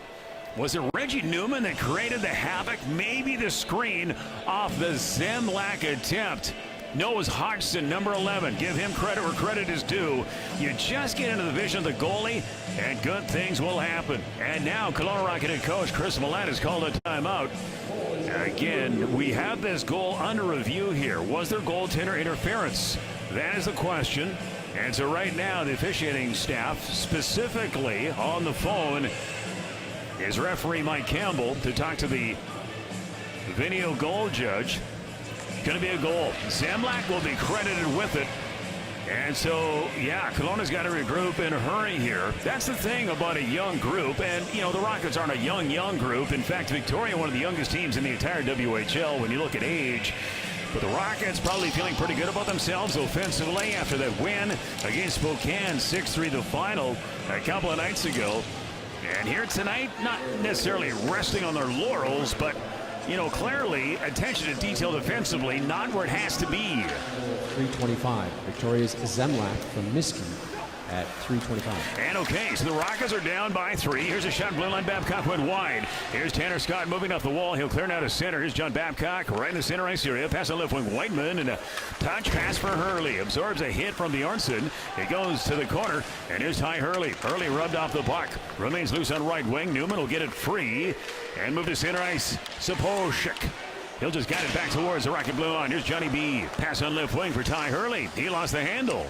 Was it Reggie Newman that created the havoc? Maybe the screen off the Zemlak attempt. No, it was Hodgson, number 11. Give him credit where credit is due. You just get into the vision of the goalie, and good things will happen. And now, Kelowna Rocket head coach Chris Millett has called a timeout. Again, we have this goal under review here. Was there goaltender interference? That is the question. And so right now, the officiating staff, specifically on the phone, is referee Mike Campbell to talk to the video goal judge. Going to be a goal. Zemlak will be credited with it. And so, yeah, Kelowna's got to regroup in a hurry here. That's the thing about a young group. And, you know, the Rockets aren't a young group. In fact, Victoria, one of the youngest teams in the entire WHL when you look at age. But the Rockets probably feeling pretty good about themselves offensively after that win against Spokane, 6-3 the final a couple of nights ago. And here tonight, not necessarily resting on their laurels, but, you know, clearly attention to detail defensively, not where it has to be. 325. Victoria's Zemlak from Miskey at 325. And okay, so the Rockets are down by 3. Here's a shot. Blue line. Babcock went wide. Here's Tanner Scott moving off the wall. He'll clear now to center. Here's John Babcock right in the center ice area. Pass on left wing. Whiteman and a touch pass for Hurley. Absorbs a hit from Bjornsson. It goes to the corner. And here's Ty Hurley. Hurley rubbed off the puck. Remains loose on right wing. Newman will get it free and move to center ice. Sapochnik. He'll just guide it back towards the Rocket blue line. Here's Johnny B. Pass on left wing for Ty Hurley. He lost the handle.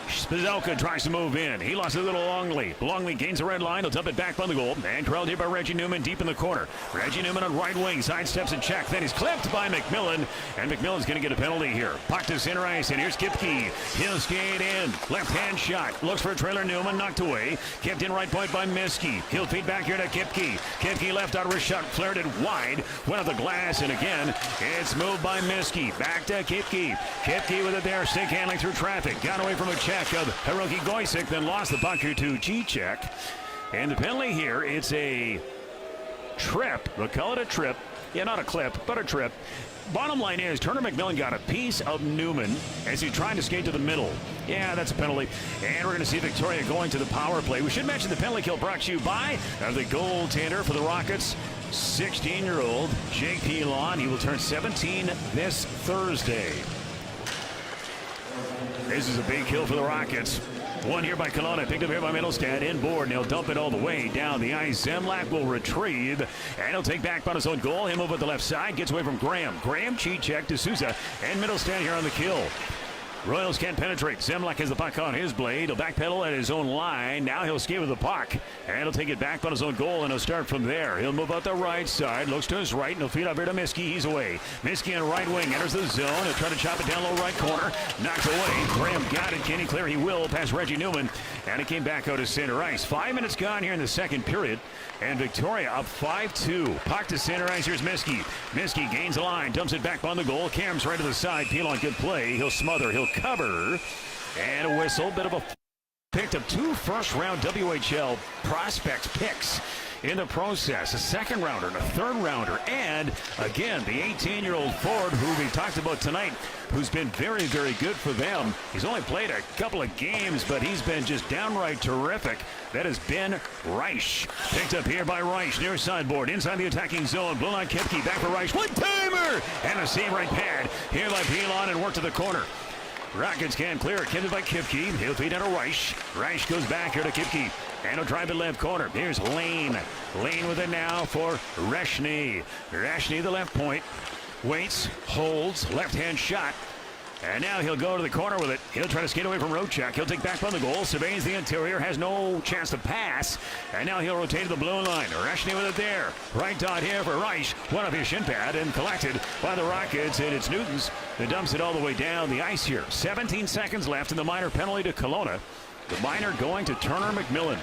Spizalka tries to move in. He lost a little Longley. Longley gains the red line. He'll dump it back on the goal. And corralled here by Reggie Newman deep in the corner. Reggie Newman on right wing. Sidesteps and check. Then he's clipped by McMillan. And McMillan's going to get a penalty here. Puck to center ice. And here's Kipke. He'll skate in. Left hand shot. Looks for a trailer. Newman knocked away. Kept in right point by Miskey. He'll feed back here to Kipke. Kipke left out of his shot. Flared it wide. Went off the glass. And again, it's moved by Miskey. Back to Kipke. Kipke with it there. Stick handling through traffic. Got away from a check of Hiroki Goisic, then lost the puck here to G-Check. And the penalty here, it's a trip. We'll call it a trip. Yeah, not a clip, but a trip. Bottom line is, Turner McMillan got a piece of Newman as he's trying to skate to the middle. Yeah, that's a penalty. And we're going to see Victoria going to the power play. We should mention the penalty kill brought to you by the goaltender for the Rockets, 16-year-old Jake Pilon. He will turn 17 this Thursday. This is a big kill for the Rockets. One here by Kelona, picked up here by Middlestad, inboard, and he'll dump it all the way down the ice. Zemlak will retrieve, and he'll take back on his own goal. He'll move at the left side, gets away from Graham. Graham, Cheechek, D'Souza, and Middlestad here on the kill. Royals can't penetrate. Zemlak has the puck on his blade. He'll backpedal at his own line. Now he'll skate with the puck. And he'll take it back on his own goal, and he'll start from there. He'll move out the right side. Looks to his right, and he'll feed up here to Miskey. He's away. Miskey on right wing. Enters the zone. He'll try to chop it down low right corner. Knocked away. Graham got it. Can he clear? He will. Past Reggie Newman. And it came back out to center ice. 5 minutes gone here in the second period. And Victoria up 5-2. Puck to center ice. Here's Miskey. Miskey gains the line. Dumps it back on the goal. Cam's right to the side. Pilon, good play. He'll smother. He'll cover. And a whistle. Bit of a picked up 2 first-round WHL prospects picks in the process. A second rounder and a third rounder. And again, the 18-year-old forward who we talked about tonight, who's been very, very good for them. He's only played a couple of games, but he's been just downright terrific. That has been Reich. Picked up here by Reich, near sideboard, inside the attacking zone. Blue line Kipke, back for Reich. One-timer! And a save right pad here by Pilon and work to the corner. Rockets can't clear it. Kidded by Kipke. He'll feed out to Reich. Reich goes back here to Kipke. And he'll drive it left corner. Here's Lane. Lane with it now for Reshny. Reshny, the left point. Waits, holds, left-hand shot. And now he'll go to the corner with it. He'll try to skate away from Rochak. He'll take back on the goal. Surveys the interior. Has no chance to pass. And now he'll rotate to the blue line. Reshny with it there. Right dot here for Reich. One of his shin pad and collected by the Rockets. And it's Newtons that dumps it all the way down the ice here. 17 seconds left in the minor penalty to Kelowna. The minor going to Turner McMillan.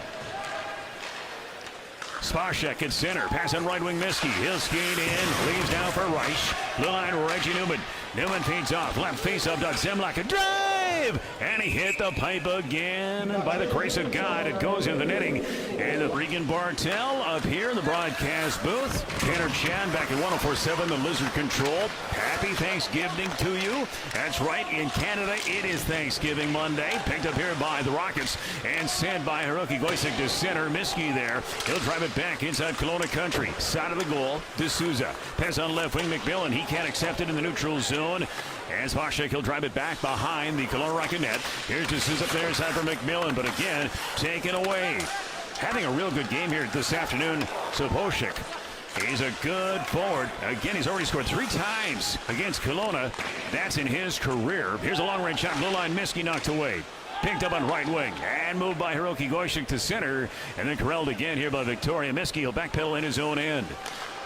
Spashek at center. Pass on right wing Miskey. He'll skate in. Leaves down for Reich. Blue line Reggie Newman. Newman feeds off. Left face up. Zemlak a drive. And he hit the pipe again. And by the grace of God, it goes in the netting. And the Regan Bartel up here in the broadcast booth. Tanner Chan back at 104.7, the Lizard Control. Happy Thanksgiving to you. That's right. In Canada, it is Thanksgiving Monday. Picked up here by the Rockets and sent by Hiroki Goisik to center. Miskey there. He'll drive it back inside Kelowna country. Side of the goal. D'Souza. Pass on left wing McMillan. He can't accept it in the neutral zone. As Spashek, he'll drive it back behind the Kelowna Rocket net. Here's D'Souza up there inside for McMillan, but again, taken away. Having a real good game here this afternoon. Saposhik. He's a good forward. Again, he's already scored 3 times against Kelowna. That's in his career. Here's a long-range shot. Blue line, Miskey knocked away. Picked up on right wing and moved by Hiroki Goisik to center. And then corralled again here by Victoria. Miskey will backpedal in his own end.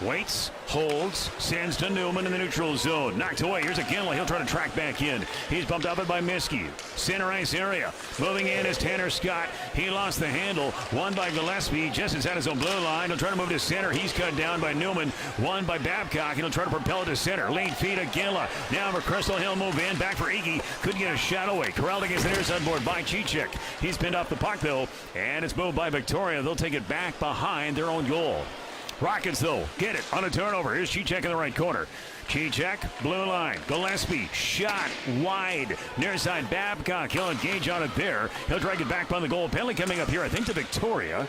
Waits, holds, sends to Newman in the neutral zone. Knocked away. Here's a Ginla. He'll try to track back in. He's bumped up it by Miskey. Center ice area. Moving in is Tanner Scott. He lost the handle. Won by Gillespie just inside his own blue line. He'll try to move to center. He's cut down by Newman. Won by Babcock. He'll try to propel it to center. Late feed of Ginla. Now for Crystal. He'll move in. Back for Iggy. Couldn't get a shot away. Corralled against the near side board by Cheechek. He's pinned off the puck though. And it's moved by Victoria. They'll take it back behind their own goal. Rockets, though, get it on a turnover. Here's Cheechek in the right corner. Cheechek, blue line. Gillespie, shot wide. Near side, Babcock. He'll engage on it there. He'll drag it back on the goal. Penalty coming up here, I think, to Victoria.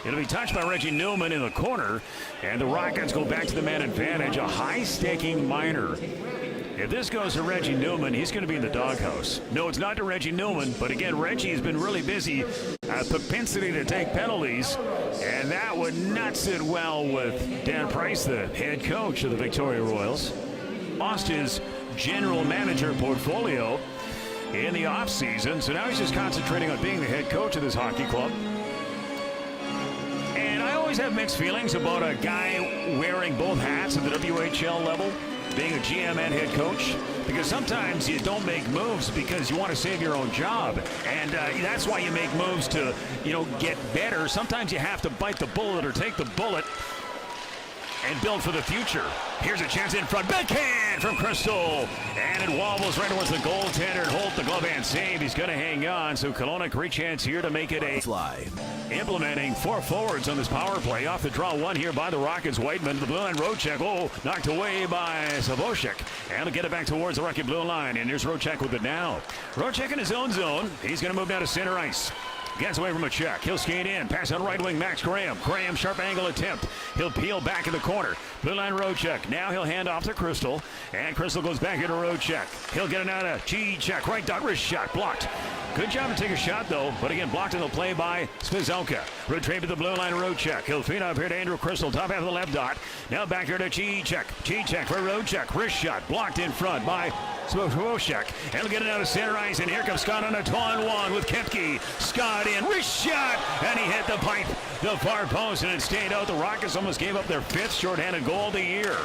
It'll be touched by Reggie Newman in the corner. And the Rockets go back to the man advantage. A high-staking minor. If this goes to Reggie Newman, he's going to be in the doghouse. No, it's not to Reggie Newman, but again, Reggie has been really busy. Propensity to take penalties, and that would not sit well with Dan Price, the head coach of the Victoria Royals. Lost his general manager portfolio in the offseason, so now he's just concentrating on being the head coach of this hockey club. And I always have mixed feelings about a guy wearing both hats at the WHL level, being a GM and head coach, because sometimes you don't make moves because you want to save your own job, and that's why you make moves to, get better. Sometimes you have to bite the bullet or take the bullet and build for the future. Here's a chance in front. Backhand from Crystal. And it wobbles right towards the goaltender. Holt, the glove hand save. He's going to hang on. So Kelowna, great chance here to make it a fly. Implementing 4 forwards on this power play. Off the draw, 1 here by the Rockets. Whiteman, the blue line, Rochek. Oh, knocked away by Savoshek. And he'll get it back towards the Rocket blue line. And there's Rochek with it now. Rochek in his own zone. He's going to move down to center ice. Gets away from a check. He'll skate in. Pass on right wing, Max Graham. Graham, sharp angle attempt. He'll peel back in the corner. Blue line, Rochek. Now he'll hand off to Crystal. And Crystal goes back into Rochek. He'll get it out of Cheechek. Right dot, wrist shot blocked Good job to take a shot, though, but again, blocked in the play by Spizonka. Retrieve to the blue line, road check. He'll feed up here to Andrew Crystal, top half of the left dot. Now back here to Chichek. Chichek for road check. Wrist shot, blocked in front by Swoshek. And he'll get it out of center ice, and here comes Scott on a 2-on-1 with Kepke. Scott in, wrist shot, and he hit the pipe, the far post, and it stayed out. The Rockets almost gave up their 5th shorthanded goal of the year.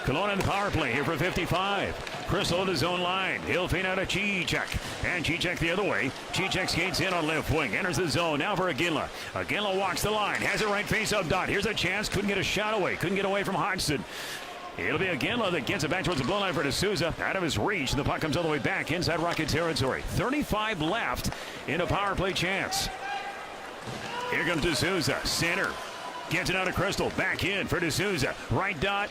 Kelona in the power play here for 55. Crystal in his own line. He'll feed out a Chichek. And Chichek the other way. Chichek skates in on left wing. Enters the zone. Now for Aginla. Aginla walks the line. Has it right face up dot. Here's a chance. Couldn't get a shot away. Couldn't get away from Hodgson. It'll be Aginla that gets it back towards the blue line for D'Souza. Out of his reach. The puck comes all the way back inside Rocket territory. 35 left in a power play chance. Here comes D'Souza. Center. Gets it out of Crystal. Back in for D'Souza. Right dot.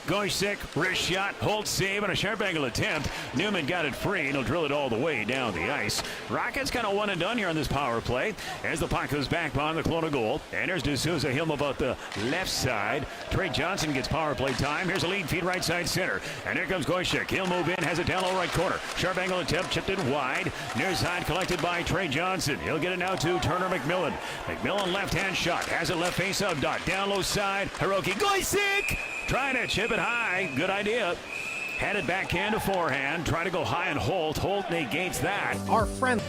Goysick, wrist shot, hold save, and a sharp angle attempt. Newman got it free, and he'll drill it all the way down the ice. Rockets kind of one and done here on this power play as the puck goes back behind the Kelowna goal. And there's D'Souza. He'll move out the left side. Trey Johnson gets power play time. Here's a lead feed right side center. And here comes Goysick. He'll move in, has it down low right corner. Sharp angle attempt, chipped it wide. Near side collected by Trey Johnson. He'll get it now to Turner McMillan. McMillan left-hand shot. Has it left face up dot. Down low side. Hiroki Goysick trying to chip it high. Good idea. Had it backhand to forehand. Try to go high and Holt. Holt negates that. Our friend.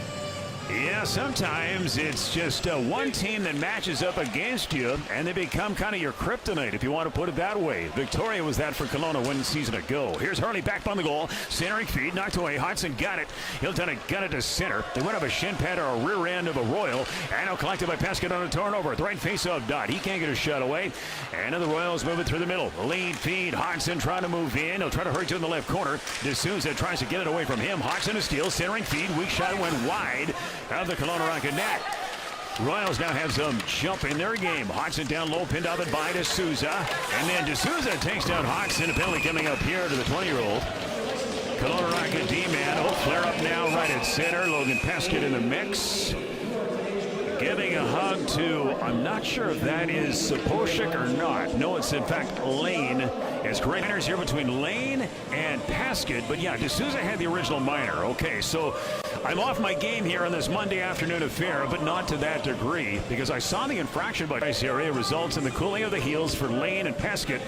Yeah, sometimes it's just one team that matches up against you, and they become kind of your kryptonite, if you want to put it that way. Victoria was that for Kelowna one season ago. Here's Hurley back on the goal. Centering feed, knocked away. Hodgson got it. He'll got it to center. They went up a shin pad or a rear end of a Royal, and now collected by Pescott on a turnover. The right face-off dot. He can't get a shot away. And the Royals move it through the middle. Lead feed. Hodgson trying to move in. He'll try to hurry to in the left corner. D'Souza tries to get it away from him. Hodgson a steal. Centering feed. Weak shot went wide of the Kelowna Rocket net. Royals now have some jump in their game. Hodgson down low, pinned up it by D'Souza. And then D'Souza takes down Hodgson. A penalty coming up here to the 20-year-old. Kelowna Rocket D-man. Oh, flare up now right at center. Logan Pescott in the mix. Giving a hug to, I'm not sure if that is Saposhik or not. No, it's in fact Lane. It's great minors here between Lane and Pescott. But yeah, D'Souza had the original minor. Okay, so I'm off my game here on this Monday afternoon affair, but not to that degree, because I saw the infraction by ice area results in the cooling of the heels for Lane and Pescott.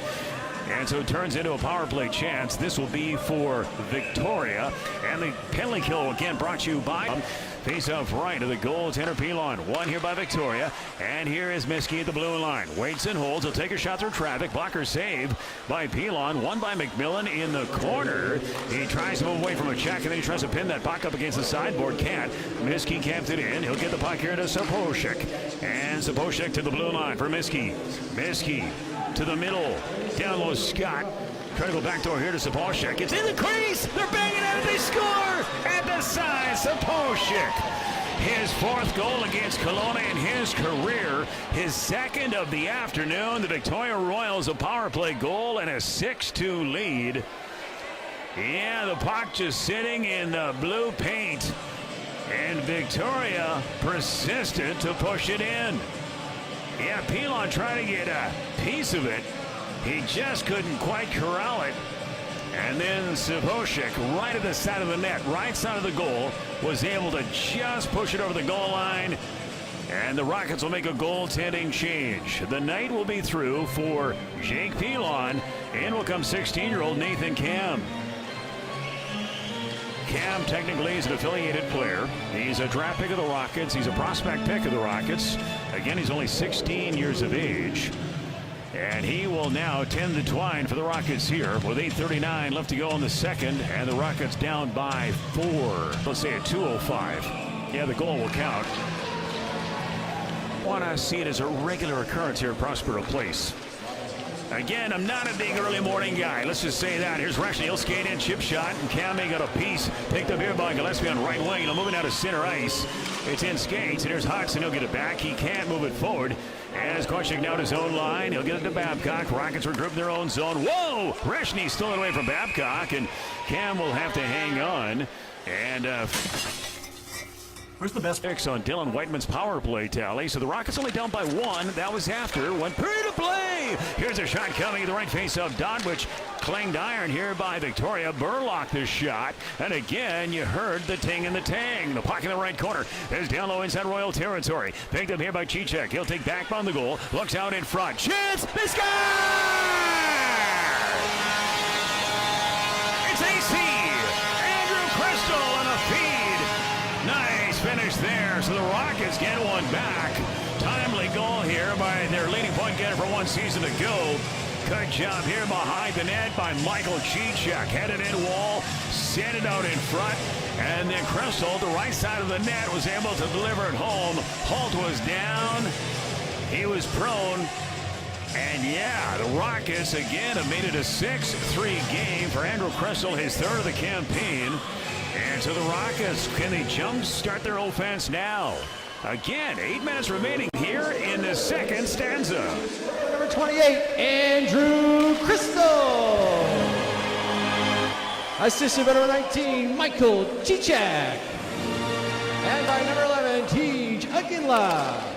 And so it turns into a power play chance. This will be for Victoria. And the penalty kill again brought to you by face off right of the goaltender Pilon. One here by Victoria. And here is Miskey at the blue line. Waits and holds. He'll take a shot through traffic. Blocker save by Pilon. One by McMillan in the corner. He tries to move away from a check, and then he tries to pin that puck up against the sideboard. Can't. Miskey camps it in. He'll get the puck here to Saposhik. And Saposhik to the blue line for Miskey. Miskey to the middle. Down low Scott. Trying to go backdoor here to Saposhik. It's in the crease. They're banging at it. They score at the side. Saposhik. His 4th goal against Kelowna in his career. His 2nd of the afternoon. The Victoria Royals a power play goal and a 6-2 lead. Yeah, the puck just sitting in the blue paint. And Victoria persistent to push it in. Yeah, Pilon trying to get a piece of it. He just couldn't quite corral it. And then Saposhik, right at the side of the net, right side of the goal, was able to just push it over the goal line. And the Rockets will make a goaltending change. The night will be through for Jake Pilon. In will come 16-year-old Nathan Cam. Cam technically is an affiliated player. He's a draft pick of the Rockets. He's a prospect pick of the Rockets. Again, he's only 16 years of age. And he will now tend the twine for the Rockets here with 8:39 left to go in the second. And the Rockets down by 4. Let's say at 2:05. Yeah, the goal will count. Want to see it as a regular occurrence here at Prospero Place. Again, I'm not a big early morning guy. Let's just say that. Here's Rashni. He'll skate in, chip shot, and Kame got a piece. Picked up here by Gillespie on right wing. Now moving out of center ice. It's in skates, and here's Hodgson. He'll get it back. He can't move it forward. As Koshik now to his own line. He'll get it to Babcock. Rockets regroup in their own zone. Whoa! Rashni stolen away from Babcock, and Cam will have to hang on. And Where's the best picks on Dylan Whiteman's power play tally? So the Rockets only down by 1. That was after 1 period of play. Here's a shot coming. The right face of Dot, which Clanged iron here by Victoria. Burlock the shot. And again, you heard the ting and the tang. The puck in the right corner is down low inside Royal territory. Picked up here by Cicek. He'll take back on the goal. Looks out in front. Chance. They score! It's AC. Andrew Crystal on a feed. Nice finish there. So the Rockets get one back. Timely goal here by their leading point getter for one season to go. Good job here behind the net by Michael Cicek. Headed in wall, sent it out in front, and then Crystal, the right side of the net, was able to deliver it home. Holt was down. He was prone. And yeah, the Rockets again have made it a 6-3 game for Andrew Crystal, his third of the campaign. And so the Rockets, can they jumpstart their offense now? Again, 8 minutes remaining here in the second stanza. Number 28, Andrew Crystal. Assisted by number 19, Michael Cicek. And by number 11, Tej Aginla.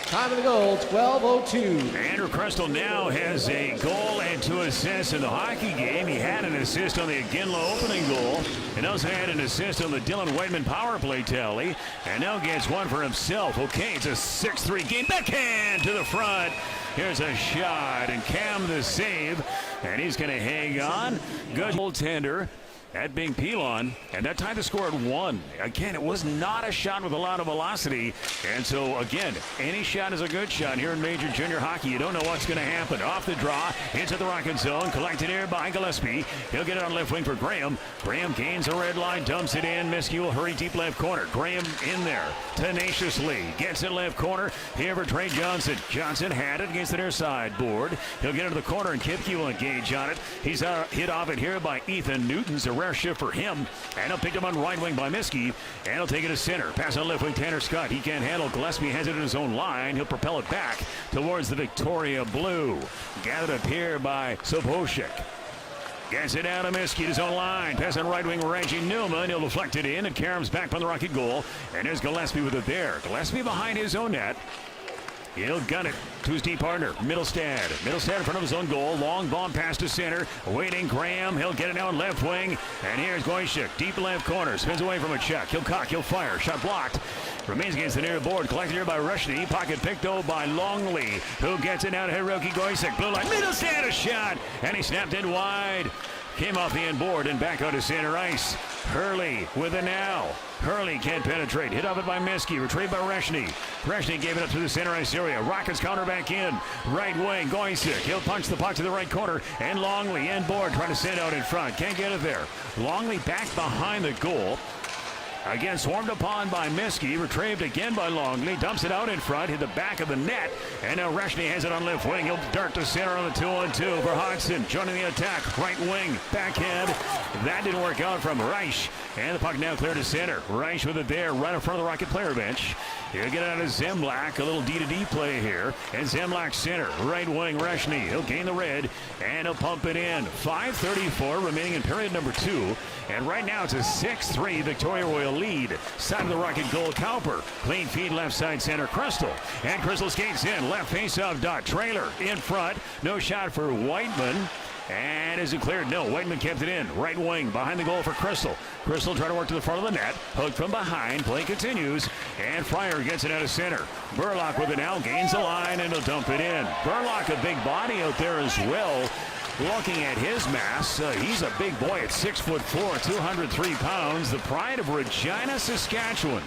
Time of the goal, 12:02. Andrew Crystal now has a goal and 2 assists in the hockey game. He had an assist on the Aginla opening goal, and also had an assist on the Dylan Whiteman power play tally, and now gets one for himself. Okay, it's a 6-3 game. Backhand to the front. Here's a shot, and Cam the save, and he's going to hang on. Good goaltender. That being Pelon, and that tied the score at 1. Again, it was not a shot with a lot of velocity, and so again, any shot is a good shot here in major junior hockey. You don't know what's going to happen. Off the draw, into the Rocket zone, collected here by Gillespie. He'll get it on left wing for Graham. Graham gains a red line, dumps it in. Miskey will hurry deep left corner. Graham in there tenaciously, gets it left corner here for Trey Johnson. Johnson had it against the near side board. He'll get into the corner, and Kipke will engage on it. He's hit off it here by Ethan Newton's a rare shift for him, and he'll pick him on right wing by Miskey, and he'll take it to center. Pass on left wing, Tanner Scott. He can't handle. Gillespie has it in his own line. He'll propel it back towards the Victoria Blue. Gathered up here by Soposhik. Gets it out of Miskey to his own line. Pass on right wing, Reggie Newman. He'll deflect it in, and Karam's back on the Rocket goal, and there's Gillespie with it there. Gillespie behind his own net. He'll gun it to his deep partner, Middlestad. Middlestad in front of his own goal. Long bomb pass to center. Waiting Graham. He'll get it down left wing. And here's Goyshik. Deep left corner. Spins away from a check. He'll cock. He'll fire. Shot blocked. Remains against the near board. Collected here by Rushdie. Pocket picked though by Longley. Who gets it down to Hiroki Goyshik. Blue line. Middlestad a shot. And he snapped it wide. Came off the end board and back out to center ice. Hurley with it now. Hurley can't penetrate. Hit off it by Miskey. Retrieved by Reshney. Reshney gave it up to the center ice area. Rockets counter back in. Right wing. Goyshik. He'll punch the puck to the right corner. And Longley end board trying to send out in front. Can't get it there. Longley back behind the goal. Again, swarmed upon by Miskey. Retrieved again by Longley. Dumps it out in front. Hit the back of the net. And now Reshney has it on left wing. He'll dart to center on the 2-on-2 for Hodgson. Joining the attack. Right wing. Backhand. That didn't work out from Reich. And the puck now clear to center. Reich with it there right in front of the Rocket player bench. He'll get out of Zemlak. A little D-to-D play here. And Zemlak center. Right wing Reshney. He'll gain the red. And he'll pump it in. 5:34 remaining in period number 2. And right now it's a 6-3 Victoria Royal lead. Side of the Rocket goal, Cowper. Clean feed left side center, Crystal. And Crystal skates in. Left face-off dot. Trailer in front. No shot for Whiteman. And is it cleared? No. Whiteman kept it in. Right wing behind the goal for Crystal. Crystal trying to work to the front of the net. Hook from behind. Play continues. And Fryer gets it out of center. Burlock with it now. Gains the line and he'll dump it in. Burlock, a big body out there as well. Looking at his mass, he's a big boy at 6'4", 203 pounds. The pride of Regina, Saskatchewan.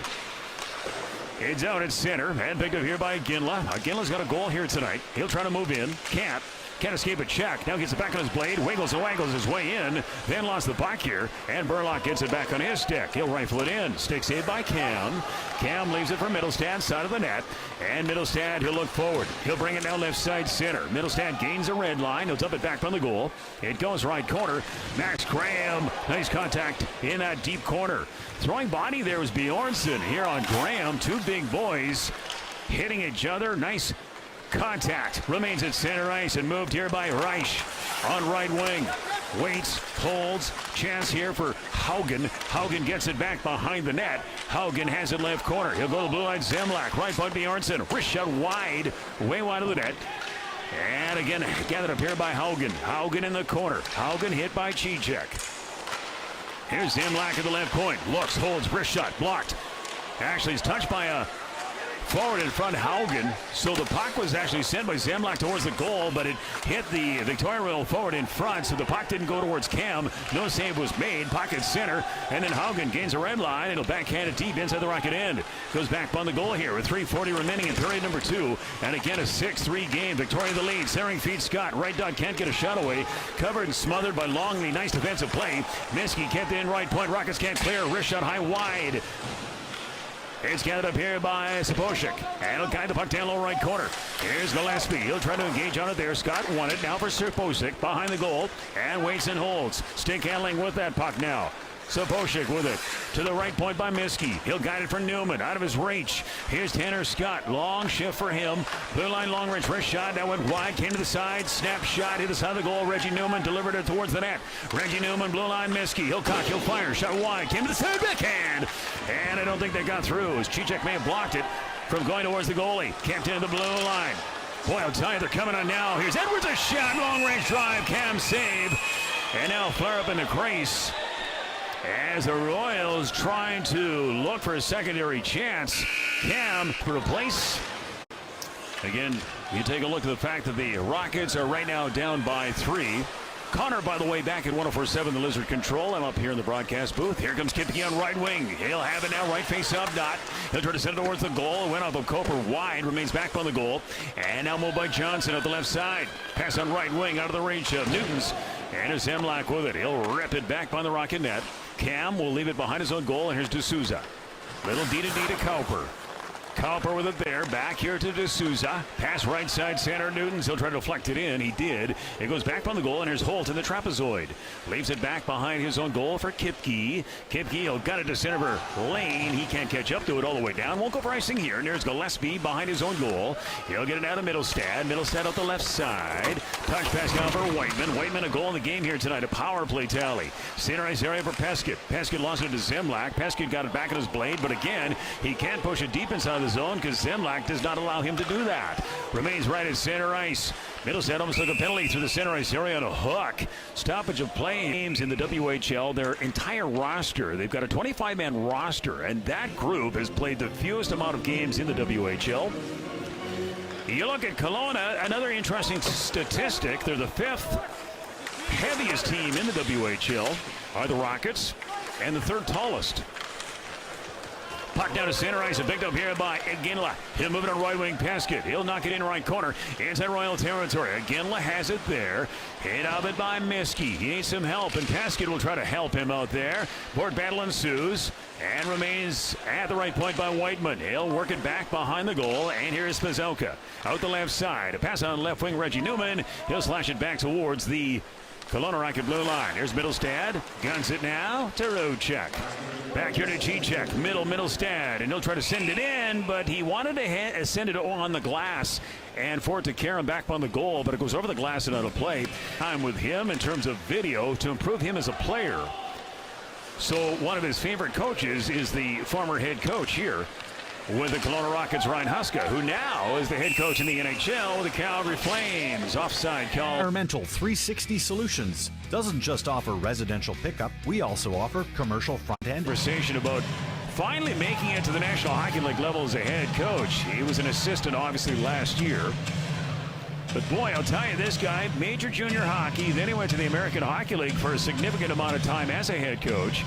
It's out at center and picked up here by Aginla. Aginla's got a goal here tonight. He'll try to move in. Can't escape a check. Now gets it back on his blade. Wiggles and waggles his way in. Then lost the puck here. And Burlock gets it back on his stick. He'll rifle it in. Stick saved by Cam. Cam leaves it for Middlestad, side of the net. And Middlestad, he'll look forward. He'll bring it down left side center. Middlestad gains a red line. He'll dump it back on the goal. It goes right corner. Max Graham. Nice contact in that deep corner. Throwing body there was Bjornsson here on Graham. Two big boys hitting each other. Nice contact. Remains at center ice and moved here by Reich on right wing. Waits, holds, chance here for Haugen. Haugen gets it back behind the net. Haugen has it left corner. He'll go to the blue line. Zemlak, right point Bjornsson. Wrist shot wide, way wide of the net. And again, gathered up here by Haugen. Haugen in the corner. Haugen hit by Cicek. Here's Zemlak at the left point. Looks, holds, wrist shot, blocked. Actually, he's touched by a forward in front, Haugen. So the puck was actually sent by Zemlak towards the goal, but it hit the Victoria Royal forward in front, so the puck didn't go towards Cam. No save was made. Puck at center, and then Haugen gains a red line. It'll backhand it deep inside the Rocket end. Goes back on the goal here with 3:40 remaining in period number 2. And again, a 6-3 game. Victoria the lead. Centering feed Scott. Right dot can't get a shot away. Covered and smothered by Longley. Nice defensive play. Miski kept it in right point. Rockets can't clear. Wrist shot high wide. It's gathered up here by Sapochnik. And he'll guide the puck down low right corner. Here's Gillespie. He'll try to engage on it there. Scott won it. Now for Sapochnik behind the goal. And waits and holds. Stick handling with that puck now. Sapochnik with it. To the right point by Miski. He'll guide it for Newman. Out of his reach. Here's Tanner Scott. Long shift for him. Blue line long range wrist shot. That went wide. Came to the side. Snap shot. Hit the side of the goal. Reggie Newman delivered it towards the net. Reggie Newman. Blue line Miski. He'll cock. He'll fire. Shot wide. Came to the side. Backhand. And I don't think they got through, as Cicek may have blocked it from going towards the goalie. Kept into the blue line. Boy, I'll tell you, they're coming on now. Here's Edwards, a shot. Long range drive. Cam save. And now flare up in the crease as the Royals trying to look for a secondary chance. Cam to replace. Again, you take a look at the fact that the Rockets are right now down by 3. Connor, by the way, back at 104.7 The Lizard Control. I'm up here in the broadcast booth. Here comes Kipke on right wing. He'll have it now, right face up, dot. He'll try to send it towards the goal. Went off of Coper wide, remains back on the goal. And now moved by Johnson at the left side. Pass on right wing, out of the reach of Newtons. And it's Zemlak with it. He'll rip it back by the Rocket net. Cam will leave it behind his own goal, and here's D'Souza. Little D to Cowper. Cowper with it there. Back here to D'Souza. Pass right side center. Newtons. He'll try to deflect it in. He did. It goes back on the goal, and here's Holt in the trapezoid. Leaves it back behind his own goal for Kipke. Kipke, he'll gut it to center for Lane. He can't catch up to it all the way down. Won't go for icing here. And there's Gillespie behind his own goal. He'll get it out of Middlestad. Middlestad out the left side. Touch pass down for Whiteman. Whiteman a goal in the game here tonight. A power play tally. Center ice area for Peskett. Peskett lost it to Zemlak. Peskett got it back in his blade, but again, he can't push it deep inside the zone because Zemlak does not allow him to do that. Remains right at center ice. Middlestad almost took a penalty through the center ice area on a hook. Stoppage of play games in the WHL. Their entire roster, they've got a 25-man roster, and that group has played the fewest amount of games in the WHL. You look at Kelowna, another interesting statistic. They're the 5th heaviest team in the WHL, are the Rockets, and the 3rd tallest. Puck down to center ice and picked up here by Iginla. He'll move it on right wing Peskett. He'll knock it in right corner. Inside Royal territory. Iginla has it there. Hit of it by Miski. He needs some help, and Peskett will try to help him out there. Board battle ensues and remains at the right point by Whiteman. He'll work it back behind the goal, and here is Spazowka. Out the left side. A pass on left wing Reggie Newman. He'll slash it back towards the Kelowna Rocket blue line. Here's Middlestad. Guns it now to Rochek. Back here to Cicek. Middlestad. And he'll try to send it in, but he wanted to send it on the glass and for it to carry him back on the goal, but it goes over the glass and out of play. Time with him in terms of video to improve him as a player. So one of his favorite coaches is the former head coach here with the Kelowna Rockets, Ryan Huska, who now is the head coach in the NHL with the Calgary Flames. Offside call. Environmental 360 Solutions doesn't just offer residential pickup, we also offer commercial front-end. Conversation about finally making it to the National Hockey League level as a head coach. He was an assistant, obviously, last year. But boy, I'll tell you, this guy, major junior hockey, then he went to the American Hockey League for a significant amount of time as a head coach,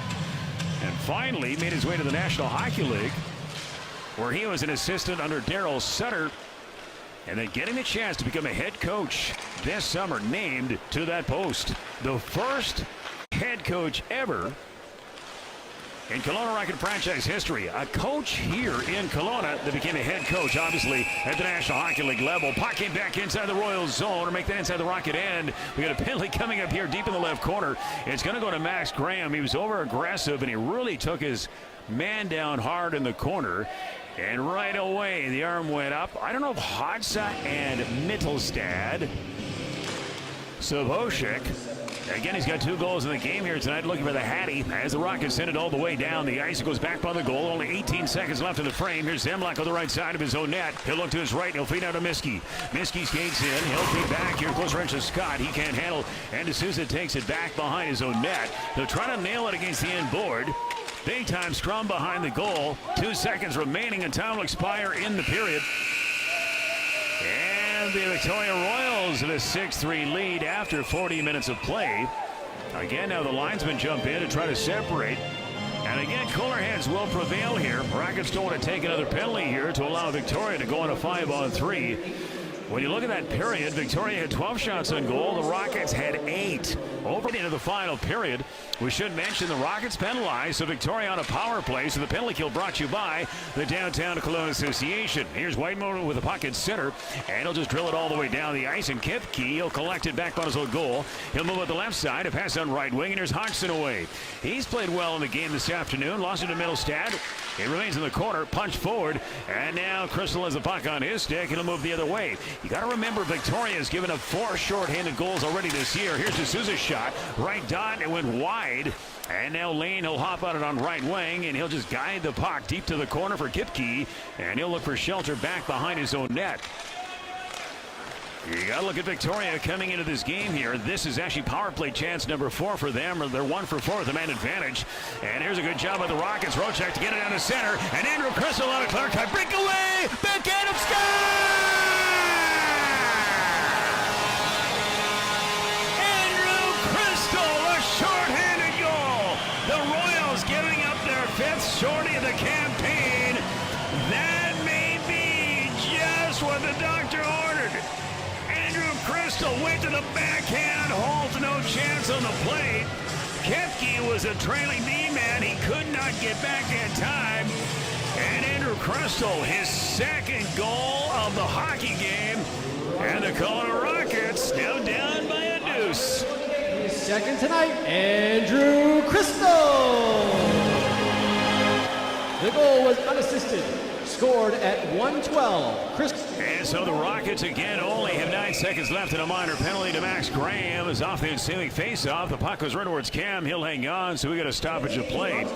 and finally made his way to the National Hockey League, where he was an assistant under Darryl Sutter, and then getting the chance to become a head coach this summer, named to that post. The first head coach ever in Kelowna Rocket franchise history. A coach here in Kelowna that became a head coach, obviously, at the National Hockey League level. Puck came back inside the Royals zone, or make that inside the Rocket end. We got a penalty coming up here deep in the left corner. It's going to go to Max Graham. He was over aggressive, and he really took his man down hard in the corner. And right away, the arm went up. I don't know if Hodsa and Mittelstad, Sapochnik, Again, he's got 2 goals in the game here tonight, looking for the Hattie as the Rockets send it all the way down the ice. It goes back by the goal. Only 18 seconds left in the frame. Here's Zemlak on the right side of his own net. He'll look to his right. He'll feed out to Miskey. Miskey skates in. He'll feed back. Here close range to Scott. He can't handle. And D'Souza takes it back behind his own net. He'll try to nail it against the end board. Big time scrum behind the goal. 2 seconds remaining and time will expire in the period. And the Victoria Royals have a 6-3 lead after 40 minutes of play. Again, now the linesmen jump in to try to separate. And again, cooler heads will prevail here. Rockets don't want to take another penalty here to allow Victoria to go on a 5-on-3. When you look at that period, Victoria had 12 shots on goal. The Rockets had 8. Over into the final period, we should mention the Rockets penalized, so Victoria on a power play. So the penalty kill brought to you by the Downtown Kelowna Association. Here's Whitemore with a puck at center, and he'll just drill it all the way down the ice. And Kipke, he'll collect it back on his own goal. He'll move at the left side, a pass on right wing, and here's Hodgson away. He's played well in the game this afternoon. Lost it to Middlestad. It remains in the corner, punch forward, and now Crystal has the puck on his stick, and he'll move the other way. You got to remember, Victoria's given up 4 shorthanded goals already this year. Here's D'Souza's shot, right dot, it went wide, and now Lane, he'll hop on it on right wing, and he'll just guide the puck deep to the corner for Kipke, and he'll look for shelter back behind his own net. You got to look at Victoria coming into this game here. This is actually power play chance number 4 for them. They're 1 for 4 with the man advantage. And here's a good job by the Rockets. Rochek to get it down to center. And Andrew Crystal on a clear cut. Breakaway. Backhand of Scott! Andrew Crystal, a shorthanded goal. The Royals giving up their 5th shorty of the campaign. That may be just what the doctor ordered. Crystal went to the backhand, holds no chance on the plate. Kepke was a trailing D-man. He could not get back in time. And Andrew Crystal, his 2nd goal of the hockey game. And the Kelowna Rockets now down by a deuce. His 2nd tonight, Andrew Crystal. The goal was unassisted. Scored at 1:12. And so the Rockets again only have 9 seconds left in a minor penalty to Max Graham is off the ensuing faceoff. The puck goes right towards Cam. He'll hang on, so we got a stoppage of play.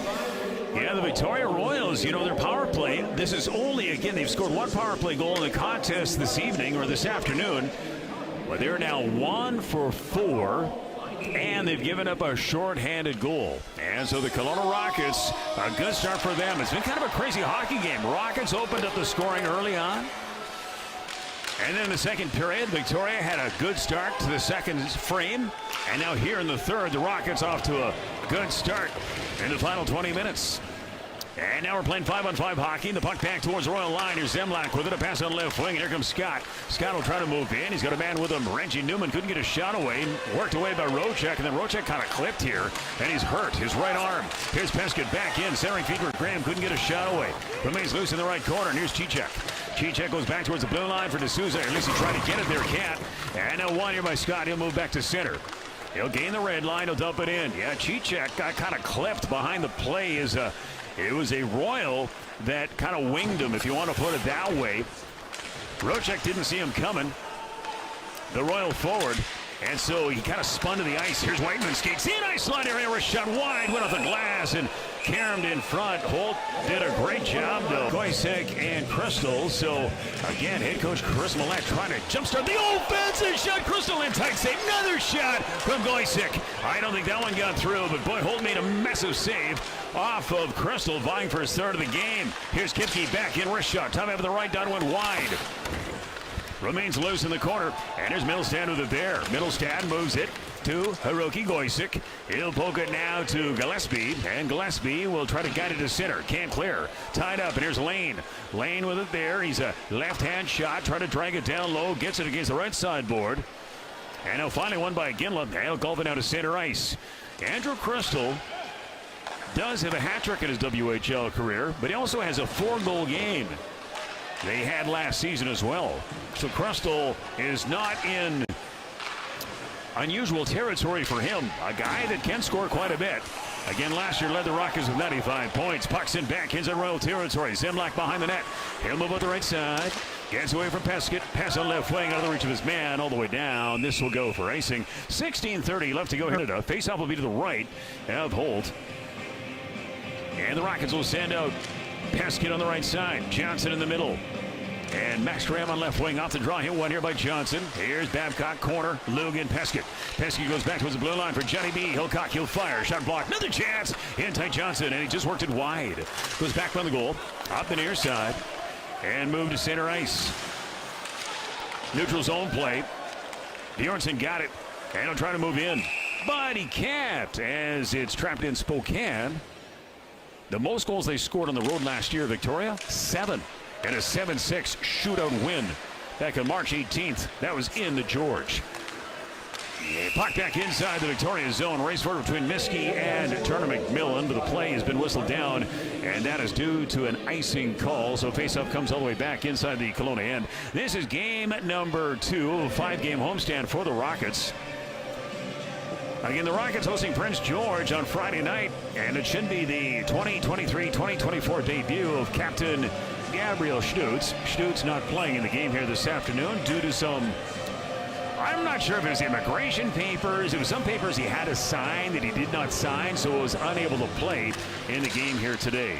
Yeah, the Victoria Royals, you know, their power play. This is only, again, they've scored 1 power play goal in the contest this evening or this afternoon. But they're now 1 for 4. And they've given up a short-handed goal. And so the Kelowna Rockets, a good start for them. It's been kind of a crazy hockey game. Rockets opened up the scoring early on. And then in the second period, Victoria had a good start to the second frame. And now here in the third, the Rockets off to a good start in the final 20 minutes. And now we're playing 5-on-5 hockey. The puck back towards the Royal line. Here's Zemlak with it. A pass on left wing. And here comes Scott. Scott will try to move in. He's got a man with him. Reggie Newman couldn't get a shot away. Worked away by Rochek. And then Rochek kind of clipped here. And he's hurt. His right arm. Here's Peskett back in. Centering feed for Graham. Couldn't get a shot away. Remains loose in the right corner. And here's Chichek. Chichek goes back towards the blue line for D'Souza. At least he tried to get it there. Can't. And now 1 here by Scott. He'll move back to center. He'll gain the red line. He'll dump it in. Yeah, Chichek got kind of clipped behind the play. It was a Royal that kind of winged him, if you want to put it that way. Rochek didn't see him coming. The Royal forward. And so he kind of spun to the ice. Here's Whiteman skates in. Ice slide area. Shot wide. Went off the glass and caromed in front. Holt did a great job, though. Goisek and Crystal. So, again, head coach Chris Millett trying to jumpstart the offensive shot. Crystal in tight save. Another shot from Goisek. I don't think that one got through, but boy, Holt made a massive save off of Crystal, vying for his 3rd of the game. Here's Kipke back in. Wrist shot. Time after the right dot went wide. Remains loose in the corner. And here's Middlestad with it there. Middlestad moves it to Hiroki Goisek. He'll poke it now to Gillespie. And Gillespie will try to guide it to center. Can't clear. Tied up. And here's Lane. Lane with it there. He's a left-hand shot. Try to drag it down low. Gets it against the right sideboard. And now finally won by Ginla. And he'll golf it out to center ice. Andrew Crystal does have a hat trick in his WHL career, but he also has a 4-goal game. They had last season as well. So Crystal is not in unusual territory for him. A guy that can score quite a bit. Again, last year led the Rockets with 95 points. Puck's in back, inside Royal territory. Zemlak behind the net. He'll move up the right side. Gets away from Peskett. Pass on left wing, out of the reach of his man, all the way down. This will go for icing. 16:30 left to go here. Face-off will be to the right of Holt. And the Rockets will send out Peskett on the right side. Johnson in the middle. And Max Graham on left wing. Off the draw. Hit one here by Johnson. Here's Babcock. Corner. Lugan. Peskett. Peskett goes back towards the blue line for Johnny B. He'll cock. He'll fire. Shot blocked. Another chance. In tight Johnson. And he just worked it wide. Goes back on the goal. Up the near side. And moved to center ice. Neutral zone play. Bjornsson got it. And he'll try to move in. But he can't, as it's trapped in Spokane. The most goals they scored on the road last year, Victoria, 7. And a 7-6 shootout win back on March 18th. That was in the George. Puck back inside the Victoria zone. Race forward between Miskey and Turner McMillan, but the play has been whistled down, and that is due to an icing call. So faceoff comes all the way back inside the Kelowna end. This is game number 2 of a 5-game homestand for the Rockets. Again, the Rockets hosting Prince George on Friday night, and it should be the 2023-2024 debut of Captain Gabriel Stutz. Stutz not playing in the game here this afternoon due to some, I'm not sure if it was immigration papers. It was some papers he had to sign that he did not sign, so was unable to play in the game here today.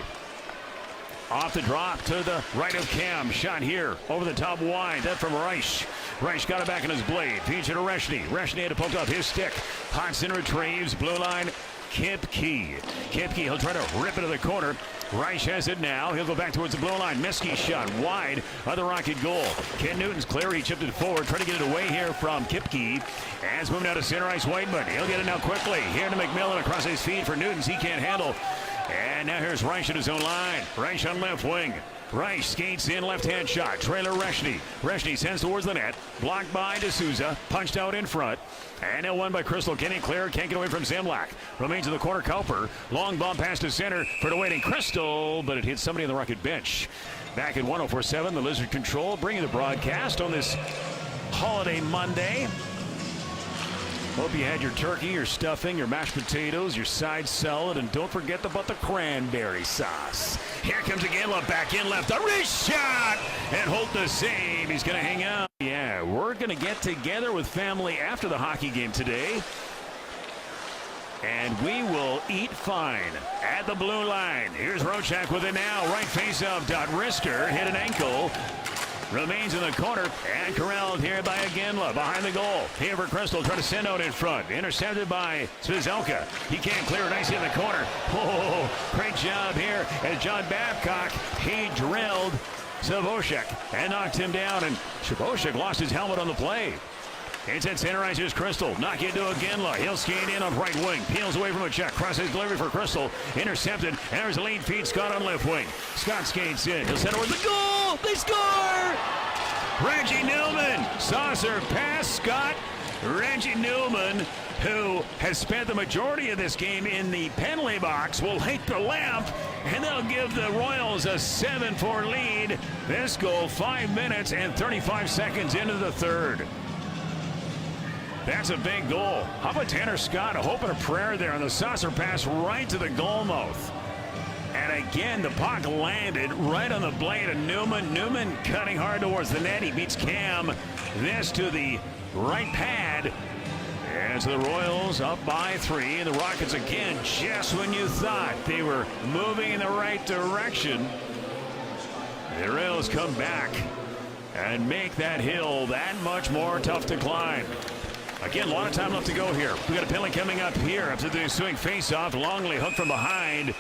Off the drop to the right of Cam. Shot here over the top wide. That from Reich. Reich got it back in his blade. Feeds it to Reshny. Reshny had to poke off his stick. Hodgson retrieves. Blue line. Kipke. Kipke, he'll try to rip it to the corner. Reich has it now. He'll go back towards the blue line. Miskey shot wide of the Rocket goal. Ken Newton's clear. He chipped it forward. Trying to get it away here from Kipke. And it's moving out to center ice. Whiteman. He'll get it now quickly. Here to McMillan across his feet for Newton's. He can't handle. And now here's Reich at his own line. Reich on left wing. Reich skates in, left-hand shot. Trailer Reshny. Reshny sends towards the net. Blocked by D'Souza. Punched out in front. And now won by Crystal. Getting clear. Can't get away from Zemlak. Remains in the corner. Cowper. Long bomb pass to center for the waiting Crystal. But it hits somebody on the Rocket bench. Back at 104.7, the Lizard Control bringing the broadcast on this holiday Monday. Hope you had your turkey, your stuffing, your mashed potatoes, your side salad, and don't forget about the cranberry sauce. Here comes Iginla back in left. A wrist shot! And Holt the save. He's going to hang out. Yeah, we're going to get together with family after the hockey game today. And we will eat fine at the blue line. Here's Rochak with it now. Right face-off. Rister hit an ankle. Remains in the corner and corralled here by Iginla behind the goal. Here for Crystal, trying to send out in front. Intercepted by Svizelka. He can't clear it. Nice in the corner. Oh, great job here as John Babcock. He drilled Savoshek and knocked him down, and Savoshek lost his helmet on the play. It's at center ice. Here's Crystal. Knock it to Iginla. He'll skate in on right wing. Peels away from a check. Crosses delivery for Crystal. Intercepted. And there's a lead feed. Scott on left wing. Scott skates in. He'll send towards the goal. They score! Reggie Newman. Saucer pass. Scott. Reggie Newman, who has spent the majority of this game in the penalty box, will light the lamp, and they'll give the Royals a 7-4 lead. This goal 5 minutes and 35 seconds into the third. That's a big goal. How about Tanner Scott? A hope and a prayer there on the saucer pass right to the goal mouth. And again, the puck landed right on the blade of Newman. Newman cutting hard towards the net. He beats Cam. This to the right pad. As the Royals up by 3. The Rockets again, just when you thought they were moving in the right direction, the Royals come back and make that hill that much more tough to climb. Again, a lot of time left to go here. We got a penalty coming up here after the ensuing face-off. Longley hooked from behind.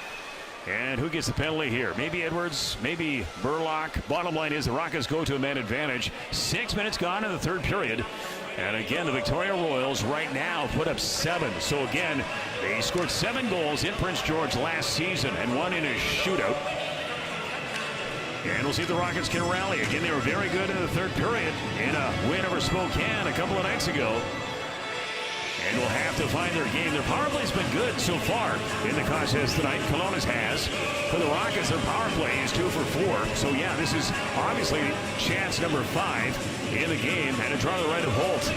And who gets the penalty here? Maybe Edwards, maybe Burlock. Bottom line is the Rockets go to a man advantage. 6 minutes gone in the third period. And again, the Victoria Royals right now put up 7. So again, they scored 7 goals in Prince George last season and 1 in a shootout. And we'll see if the Rockets can rally. Again, they were very good in the third period in a win over Spokane a couple of nights ago. And will have to find their game. Their power play's been good so far in the contest tonight. Kelowna's has. For the Rockets, their power play is 2 for 4. So yeah, this is obviously chance number 5 in the game. And a draw to the right of Holt.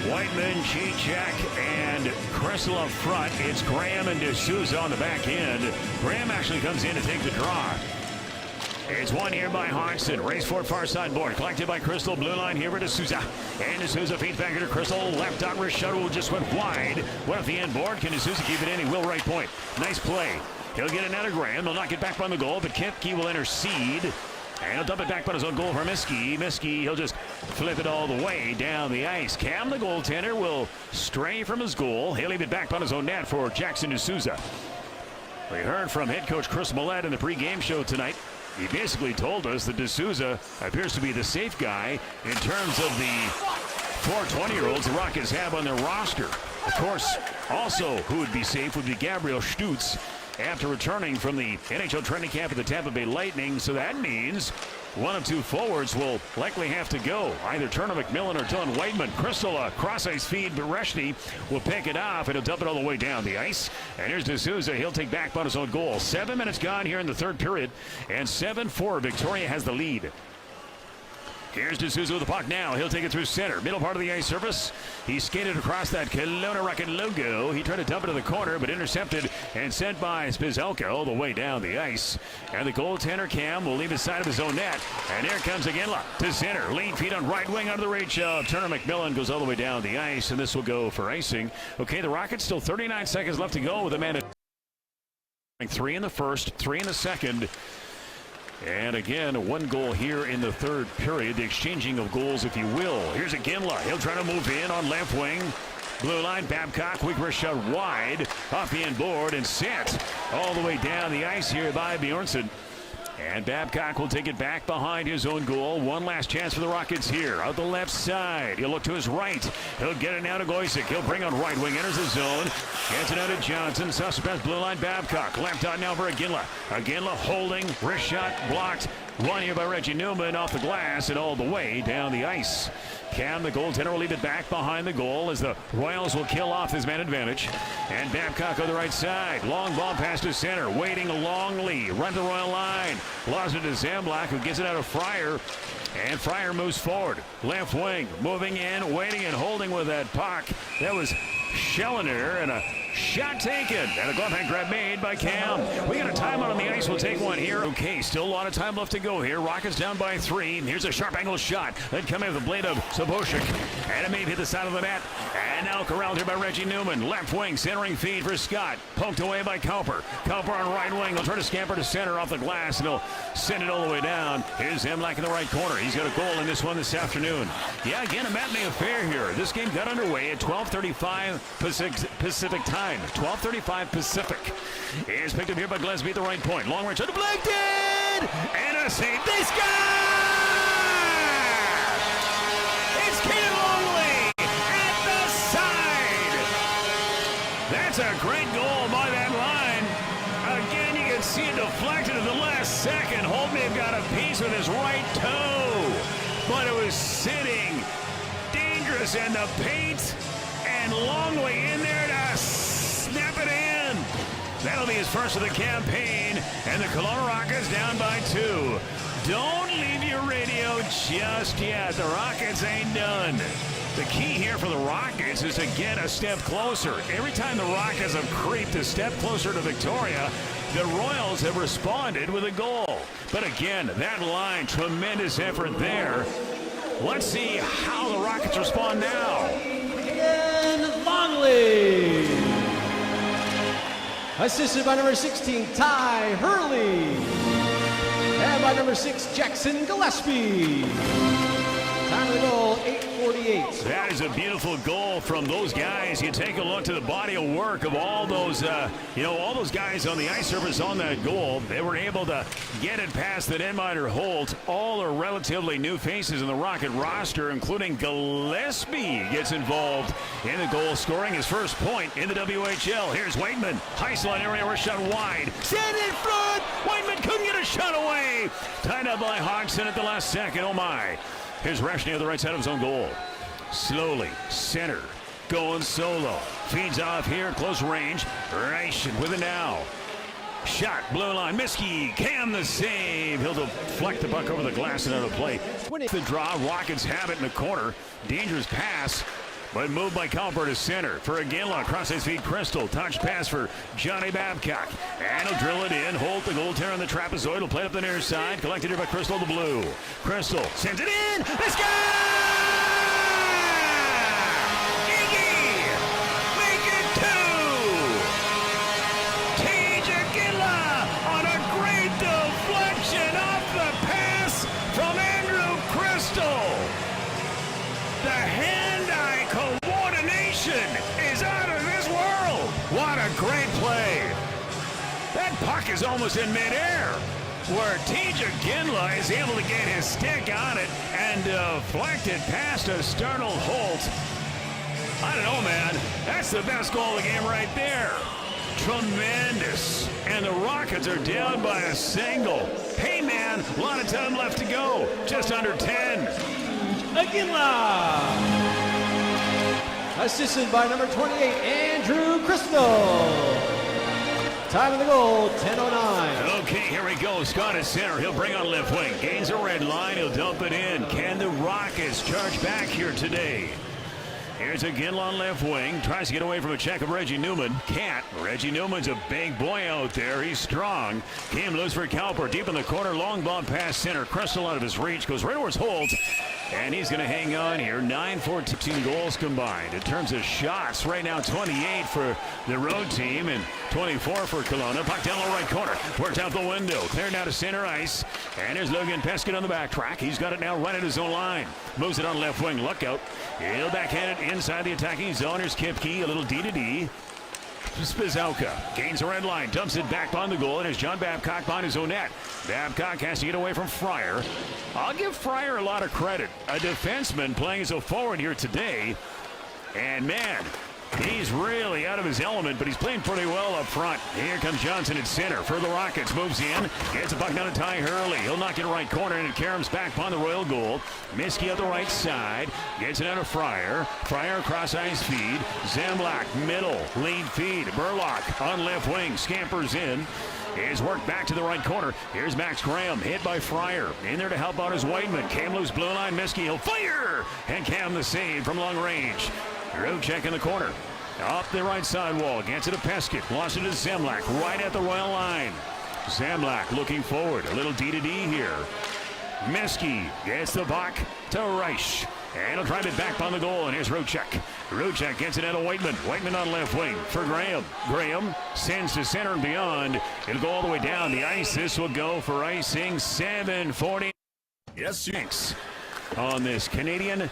Whiteman, Chichak, and Crystal up front. It's Graham and D'Souza on the back end. Graham actually comes in to take the draw. It's won here by Hodgson. Race for far side board. Collected by Crystal. Blue line here for D'Souza. And D'Souza feeds back to Crystal. Left out. Rashuttle just went wide. Went off the end board. Can D'Souza keep it in? He will. Right point. Nice play. He'll get another Graham. They'll knock it back by the goal, but Kipke will intercede. And he'll dump it back by his own goal for Miskey. Miskey, he'll just flip it all the way down the ice. Cam, the goaltender, will stray from his goal. He'll leave it back on his own net for Jackson D'Souza. We heard from head coach Chris Millette in the pregame show tonight. He basically told us that D'Souza appears to be the safe guy in terms of the 420-year-olds the Rockets have on their roster. Of course, also who would be safe would be Gabriel Stutz after returning from the NHL training camp of the Tampa Bay Lightning. So that means one of two forwards will likely have to go. Either Turner McMillan or Dylan Whiteman. Crystal, a cross-ice feed, but Reshney will pick it off, and he'll dump it all the way down the ice. And here's D'Souza. He'll take back on his own goal. 7 minutes gone here in the third period, and 7-4. Victoria has the lead. Here's D'Souza with the puck now. He'll take it through center. Middle part of the ice surface. He skated across that Kelona Rocket logo. He tried to dump it to the corner, but intercepted and sent by Spizzelka all the way down the ice. And the goaltender Cam will leave his side of his own net. And here comes Aginla to center. Lead feet on right wing under the reach of Turner McMillan. Goes all the way down the ice, and this will go for icing. Okay, the Rockets still 39 seconds left to go with a man at 3 in the first, 3 in the second. And again, one goal here in the third period. The exchanging of goals, if you will. Here's Aginla. He'll try to move in on left wing. Blue line, Babcock, weak wrist shot wide. Off the end board and set all the way down the ice here by Bjornsson. And Babcock will take it back behind his own goal. One last chance for the Rockets here. Out the left side. He'll look to his right. He'll get it now to Goysick. He'll bring on right wing. Enters the zone. Gets it out to Johnson. Suspect blue line Babcock. Left out now for Aginla. Aginla holding. Wrist shot blocked. One here by Reggie Newman off the glass and all the way down the ice. Cam, the goaltender, will leave it back behind the goal as the Royals will kill off his man advantage. And Babcock on the right side. Long ball pass to center. Waiting longly. Run to the Royal line. Lost it to Zamblak, who gets it out of Fryer. And Fryer moves forward. Left wing. Moving in. Waiting and holding with that puck. That was Schellner, and a shot taken. And a glove hand grab made by Cam. We got a timeout on the ice. We'll take one here. Okay, still a lot of time left to go here. Rockets down by 3. Here's a sharp angle shot. Then coming with the blade of Saboshik. And it may hit the side of the net. And now corralled here by Reggie Newman. Left wing, centering feed for Scott. Poked away by Cowper. Cowper on right wing. He'll try to scamper to center off the glass, and he'll send it all the way down. Here's Zemlak in the right corner. He's got a goal in this one this afternoon. Yeah, again, a matinee affair here. This game got underway at 12:35 Pacific time. 12:35 Pacific. Is picked up here by Gillespie at the right point. Long range, deflected! And a save. They score! It's Kaden Longley at the side. That's a great goal by that line. Again, you can see it deflected at the last second. Holtby got a piece with his right toe, but it was sitting dangerous in the paint. And Longley in there to snap it in. That'll be his first of the campaign. And the Kelowna Rockets down by 2. Don't leave your radio just yet. The Rockets ain't done. The key here for the Rockets is to get a step closer. Every time the Rockets have creeped a step closer to Victoria, the Royals have responded with a goal. But again, that line, tremendous effort there. Let's see how the Rockets respond now. Longley. Assisted by number 16, Ty Hurley. And by number 6, Jackson Gillespie. Time of the goal, 8:48. That is a beautiful goal from those guys. You take a look to the body of work of all those, all those guys on the ice surface on that goal. They were able to get it past the netminder Holt. All are relatively new faces in the Rocket roster, including Gillespie gets involved in the goal, scoring his first point in the WHL. Here's Whiteman. High slot area where shot wide. Set in front. Whiteman couldn't get a shot away. Tied up by Hodgson at the last second. Oh my. Here's Reshney on the right side of his own goal. Slowly, center, going solo. Feeds off here, close range. Reich with it now. Shot, blue line, Miskey, Cam the save. He'll deflect the puck over the glass and out of play. The draw, Rockets have it in the corner. Dangerous pass. But moved by Calper to center. For Ginla, across his feet, Crystal. Touch pass for Johnny Babcock. And he'll drill it in. Holt, the goaltender on the trapezoid, will play it up the near side. Collected here by Crystal, the blue. Crystal sends it in. Let's go! Iggy! Make it two! TJ Ginla on a great deflection off the pass from Andrew Crystal. The hand-eye coordination is out of this world. What a great play. That puck is almost in midair, where TJ Ginla is able to get his stick on it and deflect it past a startled Holt. I don't know, man. That's the best goal of the game right there. Tremendous. And the Rockets are down by a single. Hey, man, a lot of time left to go. Just under 10. Ginla. Assisted by number 28, Andrew Crystal. Time of the goal, 10:09. Okay, here we go. Scott at center. He'll bring on left wing. Gains a red line. He'll dump it in. Can the Rockets charge back here today? Here's a Ginla on left wing. Tries to get away from a check of Reggie Newman. Can't. Reggie Newman's a big boy out there. He's strong. Came loose for Calper. Deep in the corner. Long bomb past center. Crystal out of his reach. Goes right towards Holt. And he's going to hang on here. 9-14 goals combined. In terms of shots, right now 28 for the road team and 24 for Kelona. Puck down the right corner. Worked out the window. Cleared now to center ice. And there's Logan Peskin on the back track. He's got it now right at his own line. Moves it on left wing. Look out. He'll backhand it inside the attacking zone. Here's Kipke. A little D-to-D. Spizauka gains a red line, dumps it back on the goal, and there's John Babcock behind his own net. Babcock has to get away from Fryer. I'll give Fryer a lot of credit. A defenseman playing as a forward here today. And man, he's really out of his element, but he's playing pretty well up front. Here comes Johnson at center for the Rockets. Moves in, gets a puck down to Ty Hurley. He'll knock it right corner, and it caroms back upon the Royal goal. Miskey at the right side, gets it out of Fryer. Fryer across ice feed. Zemlak, middle, lead feed. Burlock on left wing, scampers in. Is worked back to the right corner. Here's Max Graham, hit by Fryer. In there to help out is Whiteman. Cam loose, blue line, Miskey, he'll fire! And Cam the save from long range. Road check in the corner. Up the right side wall. Gets it to Peskin. Lost it to Zemlak. Right at the Royal line. Zemlak looking forward. A little D-to-D here. Miskey gets the puck to Reich. And he'll drive it back on the goal. And here's Rocek. Rocek gets it out of Whiteman. Whiteman on left wing for Graham. Graham sends to center and beyond. It'll go all the way down the ice. This will go for icing. 7:40. Yes, thanks. On this Canadian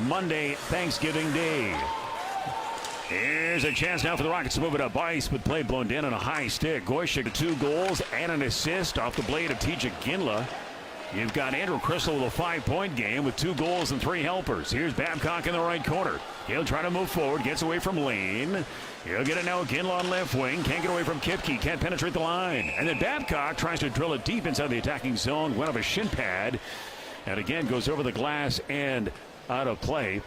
Monday, Thanksgiving Day. Here's a chance now for the Rockets to move it up ice, but play blown down on a high stick. Goyshik 2 goals and an assist off the blade of TJ Ginla. You've got Andrew Crystal with a 5-point game with 2 goals and 3 helpers. Here's Babcock in the right corner. He'll try to move forward, gets away from Lane. He'll get it now with Ginla on left wing. Can't get away from Kipke, can't penetrate the line. And then Babcock tries to drill it deep inside the attacking zone. Went off a shin pad. And again goes over the glass and out of play.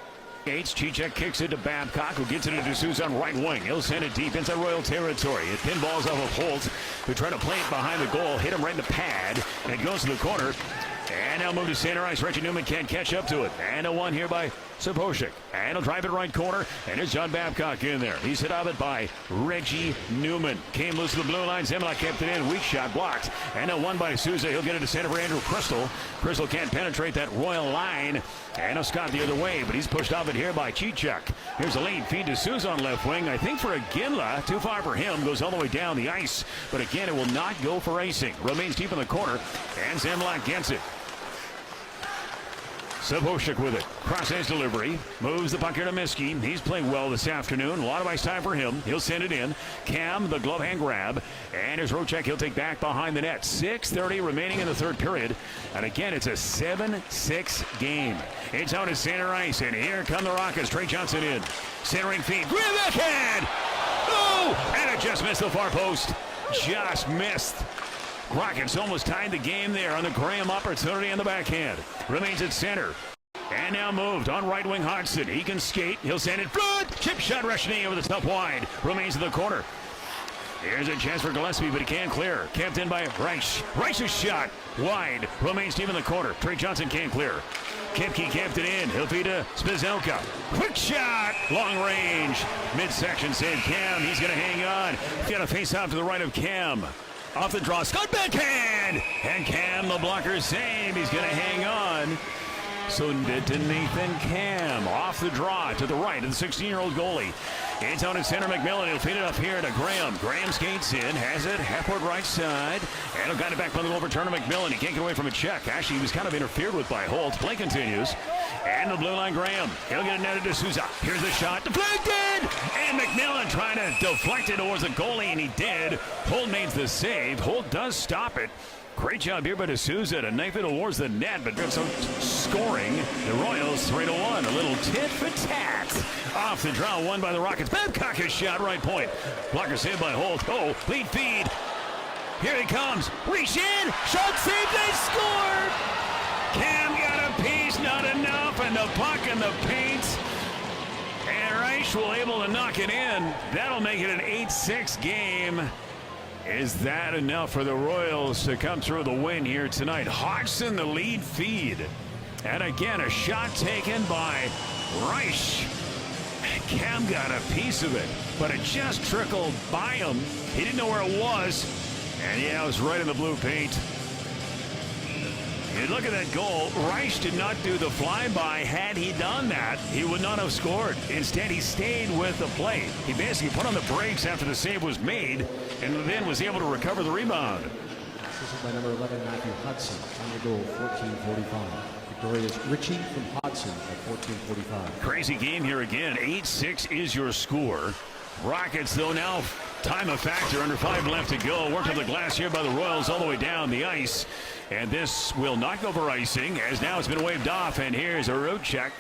Gates, Cicek kicks it to Babcock, who gets it into D'Souza on right wing. He'll send it deep inside Royal territory. It pinballs off of Holt, who tried to play it behind the goal, hit him right in the pad, and it goes to the corner. And now move to center ice. Reggie Newman can't catch up to it. And a one here by Saposhik. And he'll drive it right corner. And here's John Babcock in there. He's hit off it by Reggie Newman. Came loose to the blue line. Zemlak kept it in. Weak shot blocked. And a one by Souza. He'll get it to center for Andrew Crystal. Crystal can't penetrate that Royal line. And a Scott the other way, but he's pushed off it here by Cicek. Here's a lead feed to Souza on left wing. I think for a Ginla, too far for him. Goes all the way down the ice. But again, it will not go for icing. Remains deep in the corner. And Zemlak gets it. Saposhik with it. Cross-ice delivery. Moves the puck here to Miskey. He's playing well this afternoon. A lot of ice time for him. He'll send it in. Cam, the glove hand grab. And here's Rocek. He'll take back behind the net. 6:30 remaining in the third period. And again, it's a 7-6 game. It's out to center ice. And here come the Rockets. Trey Johnson in. Centering feed. Grab backhand! Oh! And it just missed the far post. Just missed. Rockets almost tied the game there on the Graham opportunity on the backhand. Remains at center. And now moved on right wing Hodgson. He can skate. He'll send it. Flood! Chip shot Rushing over the top wide. Remains in the corner. Here's a chance for Gillespie, but he can't clear. Kept in by Reich. Reich's shot wide. Remains deep in the corner. Trey Johnson can't clear. Kipke kept it in. He'll feed to Spizzelka. Quick shot. Long range. Midsection save Cam. He's going to hang on. He's got a face off to the right of Cam. Off the draw. Scott backhand. And Cam, the blocker, save. He's going to hang on. So to Nathan Cam. Off the draw to the right of the 16-year-old goalie. It's on at center. McMillan. He'll feed it up here to Graham. Graham skates in. Has it. Half-court right side. And he'll got it back by the overturn to McMillan. He can't get away from a check. Actually, he was kind of interfered with by Holtz. Play continues. And the blue line, Graham. He'll get it netted to Souza. Here's the shot. Deflected! And McMillan trying to deflect it towards the goalie, and he did. Holt makes the save. Holt does stop it. Great job here by D'Souza to knife it towards the net, but so scoring. The Royals 3-1. A little tit for tat. Off the draw, won by the Rockets. Babcock has shot right point. Blocker saved by Holt. Oh, lead feed. Here he comes. Reach in. Shot save. They scored. Cam got a piece, not enough, and the puck in the paint. And Reich will able to knock it in. That'll make it an 8-6 game. Is that enough for the Royals to come through the win here tonight? Hodgson, the lead feed. And again, a shot taken by Reich. Cam got a piece of it, but it just trickled by him. He didn't know where it was. And yeah, it was right in the blue paint. You look at that goal. Reich did not do the flyby. Had he done that, he would not have scored. Instead, he stayed with the play. He basically put on the brakes after the save was made and then was able to recover the rebound. This is by number 11, Matthew Hudson. On the goal, 14:45. Victoria's Richie from Hudson at 14:45. Crazy game here again. 8-6 is your score. Rockets, though, now time a factor. Under 5 left to go. Worked on the glass here by the Royals all the way down the ice. And this will not go for icing, as now it's been waved off. And here's a road check,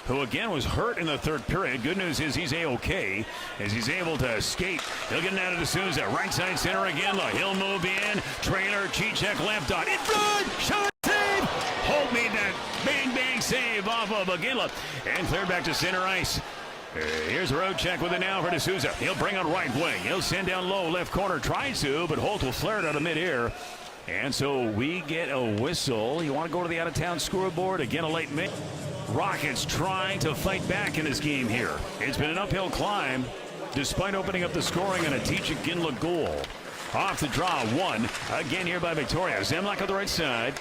who again was hurt in the third period. Good news is he's A-OK as he's able to skate. He'll get it out of D'Souza. Right side center again. He'll move in. Trailer, Cicek left on. In front! Shot save! Holt made that bang save off of Aguila. And cleared back to center ice. Here's a road check with it now for D'Souza. He'll bring on right wing. He'll send down low left corner. Tries to, but Holt will flare it out of midair. And so we get a whistle. You want to go to the out-of-town scoreboard? Again, a late minute. Rockets trying to fight back in this game here. It's been an uphill climb despite opening up the scoring on a Cicek Ginla goal. Off the draw, one. Again here by Victoria. Zemlak on the right side.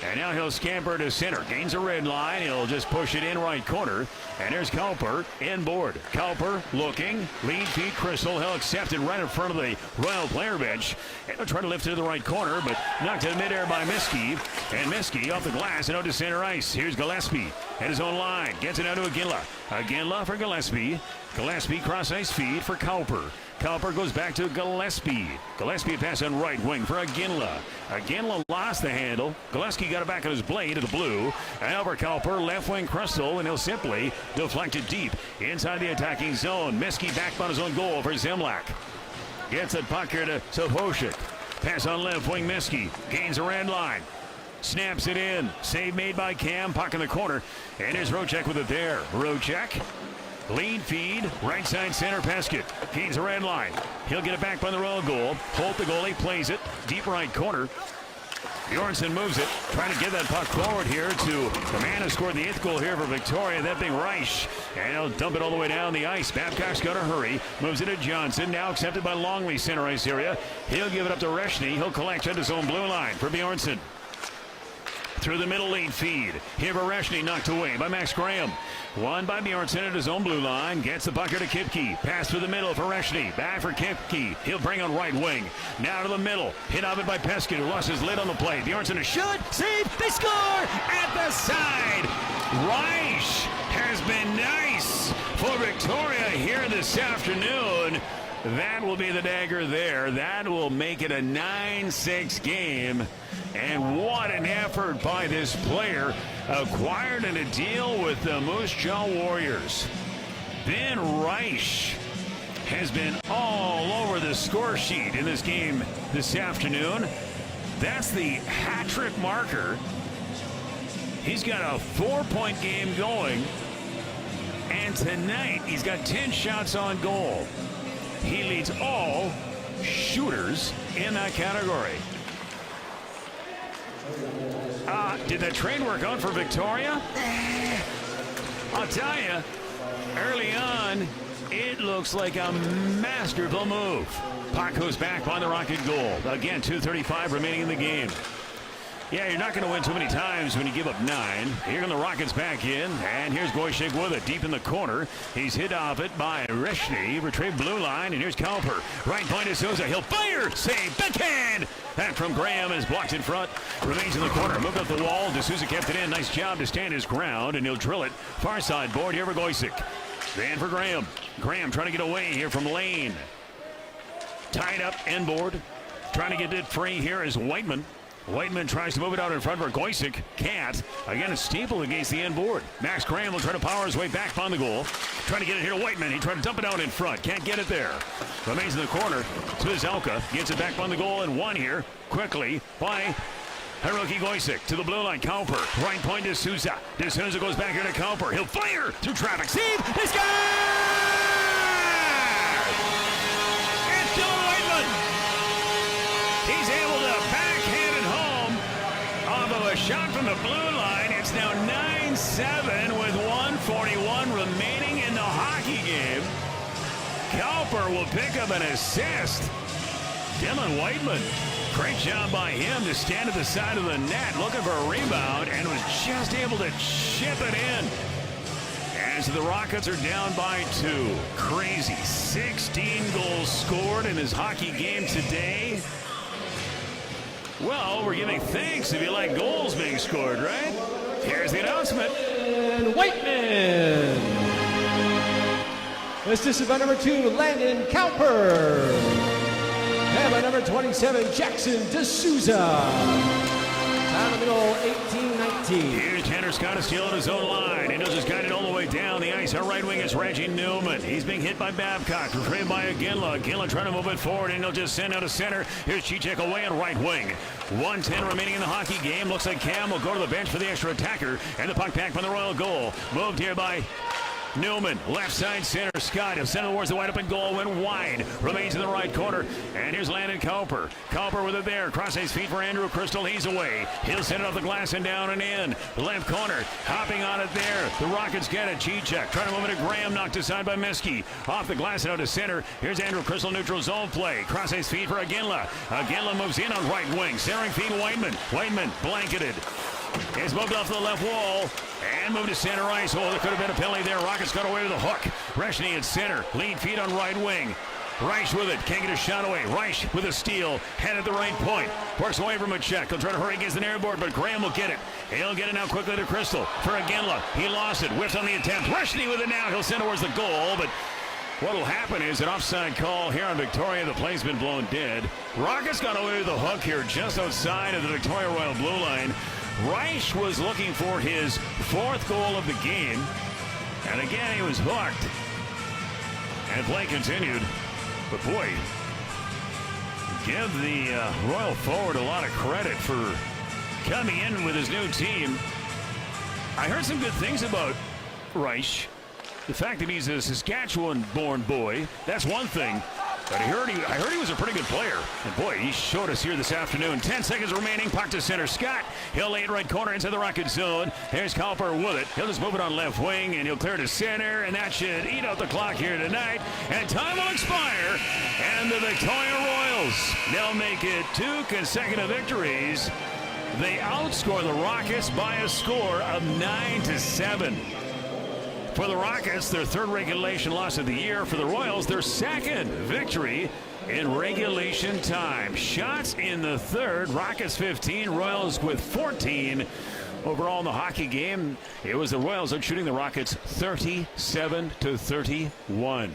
And now he'll scamper to center. Gains a red line. He'll just push it in right corner. And there's Cowper inboard. Cowper looking. Lead feed Crystal. He'll accept it right in front of the Royal player bench. And he'll try to lift it to the right corner, but knocked in midair by Miskey. And Miskey off the glass and out to center ice. Here's Gillespie at his own line. Gets it out to Aguila. Aguila for Gillespie. Gillespie cross ice feed for Cowper. Cowper goes back to Gillespie. Gillespie pass on right wing for Aguila. Aguila lost the handle. Gillespie got it back on his blade to the blue. And over Cowper, left wing Crystal, and he'll simply deflect it deep inside the attacking zone. Miskey back on his own goal for Zemlak. Gets it puck here to Soposhik. Pass on left wing Miskey. Gains a red line. Snaps it in. Save made by Cam. Puck in the corner. And here's Rocek with it there. Rocek. Lead feed, right side center, Peskett. Gains a red line. He'll get it back by the Royal goal. Holt, the goalie, plays it. Deep right corner. Bjornsson moves it. Trying to get that puck forward here to the man who scored the 8th goal here for Victoria, that being Reich. And he'll dump it all the way down the ice. Babcock's got to hurry. Moves it to Johnson. Now accepted by Longley, center ice area. He'll give it up to Reshny. He'll collect at his own blue line for Bjornsson. Through the middle lane feed. Here for Reshny, knocked away by Max Graham. Won by Bjornsson at his own blue line. Gets the puck here to Kipke. Pass through the middle for Reshny. Back for Kipke. He'll bring on right wing. Now to the middle. Hit off it by Peskett, who lost his lid on the play. Bjornsson a shot. Save. They score at the side. Reich has been nice for Victoria here this afternoon. That will be the dagger there. That will make it a 9-6 game. And what an effort by this player, acquired in a deal with the Moose Jaw Warriors. Ben Reich has been all over the score sheet in this game this afternoon. That's the hat-trick marker. He's got a 4-point game going. And tonight, he's got 10 shots on goal. He leads all shooters in that category. Did that trade work out for Victoria? I'll tell you, early on, it looks like a masterful move. Puck goes back on the Rocket goal. Again, 2:35 remaining in the game. Yeah, you're not going to win too many times when you give up 9. Here come the Rockets back in, and here's Goyshik with it deep in the corner. He's hit off it by Reshny. Retrieved blue line, and here's Cowper. Right point to Souza. He'll fire. Save. Backhand. That from Graham is blocked in front. Remains in the corner. Moved up the wall. D'Souza kept it in. Nice job to stand his ground, and he'll drill it. Far side board here for Goyshik. Then for Graham. Graham trying to get away here from Lane. Tied up end board. Trying to get it free here is Whiteman. Whiteman tries to move it out in front for Goyshik. Can't. Again, a steeple against the end board. Max Graham will try to power his way back on the goal. Trying to get it here to Whiteman. He tried to dump it out in front. Can't get it there. Remains in the corner. Svizelka gets it back on the goal and one here quickly by Hiroki Goyshik to the blue line. Cowper. Right point to Souza. D'Souza goes back here to Cowper. He'll fire through traffic. Save. He scores! It's Dylan Whiteman. He's able to backhand it home off of a shot from the blue line. It's now 9-7 with 1:41 remaining in the hockey game. Cowper will pick up an assist. Dylan Whiteman, great job by him to stand at the side of the net looking for a rebound and was just able to chip it in. As the Rockets are down by 2. Crazy. 16 goals scored in his hockey game today. Well, we're giving thanks if you like goals being scored, right? Here's the announcement. And Whiteman. Assisted by number 2, Landon Cowper. And by number 27, Jackson D'Souza. Time of the goal, 18-19. Here's Tanner Scott still on his own line, and he'll just guide it all the way down the ice. Our right wing is Reggie Newman. He's being hit by Babcock, retrieved by Aginla. Aginla trying to move it forward, and he'll just send out a center. Here's Cicek away on right wing. 1:10 remaining in the hockey game. Looks like Cam will go to the bench for the extra attacker, and the puck back from the Royal goal. Moved here by Newman, left side center. Scott, he'll send it towards the wide open goal, went wide. Remains in the right corner. And here's Landon Cowper. Cowper with it there. Cross his feet for Andrew Crystal. He's away. He'll send it off the glass and down and in. Left corner, hopping on it there. The Rockets get it. Cicek trying to move it to Graham, knocked aside by Miskey. Off the glass and out to center. Here's Andrew Crystal, neutral zone play. Cross his feet for Aginla. Aginla moves in on right wing. Centering feet Whiteman. Whiteman blanketed. It's moved off the left wall and moved to center ice. Oh, there could have been a penalty there. Rockets got away with a hook. Reshny at center. Lead feet on right wing. Reich with it. Can't get a shot away. Reich with a steal. Head at the right point. Works away from a check. He'll try to hurry against the near board, but Graham will get it. He'll get it now quickly to Crystal for Aginla. He lost it. Whiffs on the attempt. Reshny with it now. He'll send towards the goal, but what will happen is an offside call here on Victoria. The play's been blown dead. Rockets got away with a hook here just outside of the Victoria Royal blue line. Reich was looking for his 4th goal of the game. And again, he was hooked. And play continued. But boy, give the Royal forward a lot of credit for coming in with his new team. I heard some good things about Reich. The fact that he's a Saskatchewan-born boy, that's one thing. But I heard he was a pretty good player. And boy, he showed us here this afternoon. 10 seconds remaining. Puck to center. Scott. He'll lay it right corner into the Rocket zone. Here's Cowper with it. He'll just move it on left wing, and he'll clear to center. And that should eat out the clock here tonight. And time will expire. And the Victoria Royals, they'll make it 2 consecutive victories. They outscore the Rockets by a score of 9-7. For the Rockets, their 3rd regulation loss of the year. For the Royals, their 2nd victory in regulation time. Shots in the 3rd. Rockets 15, Royals with 14. Overall in the hockey game, it was the Royals out shooting the Rockets 37-31.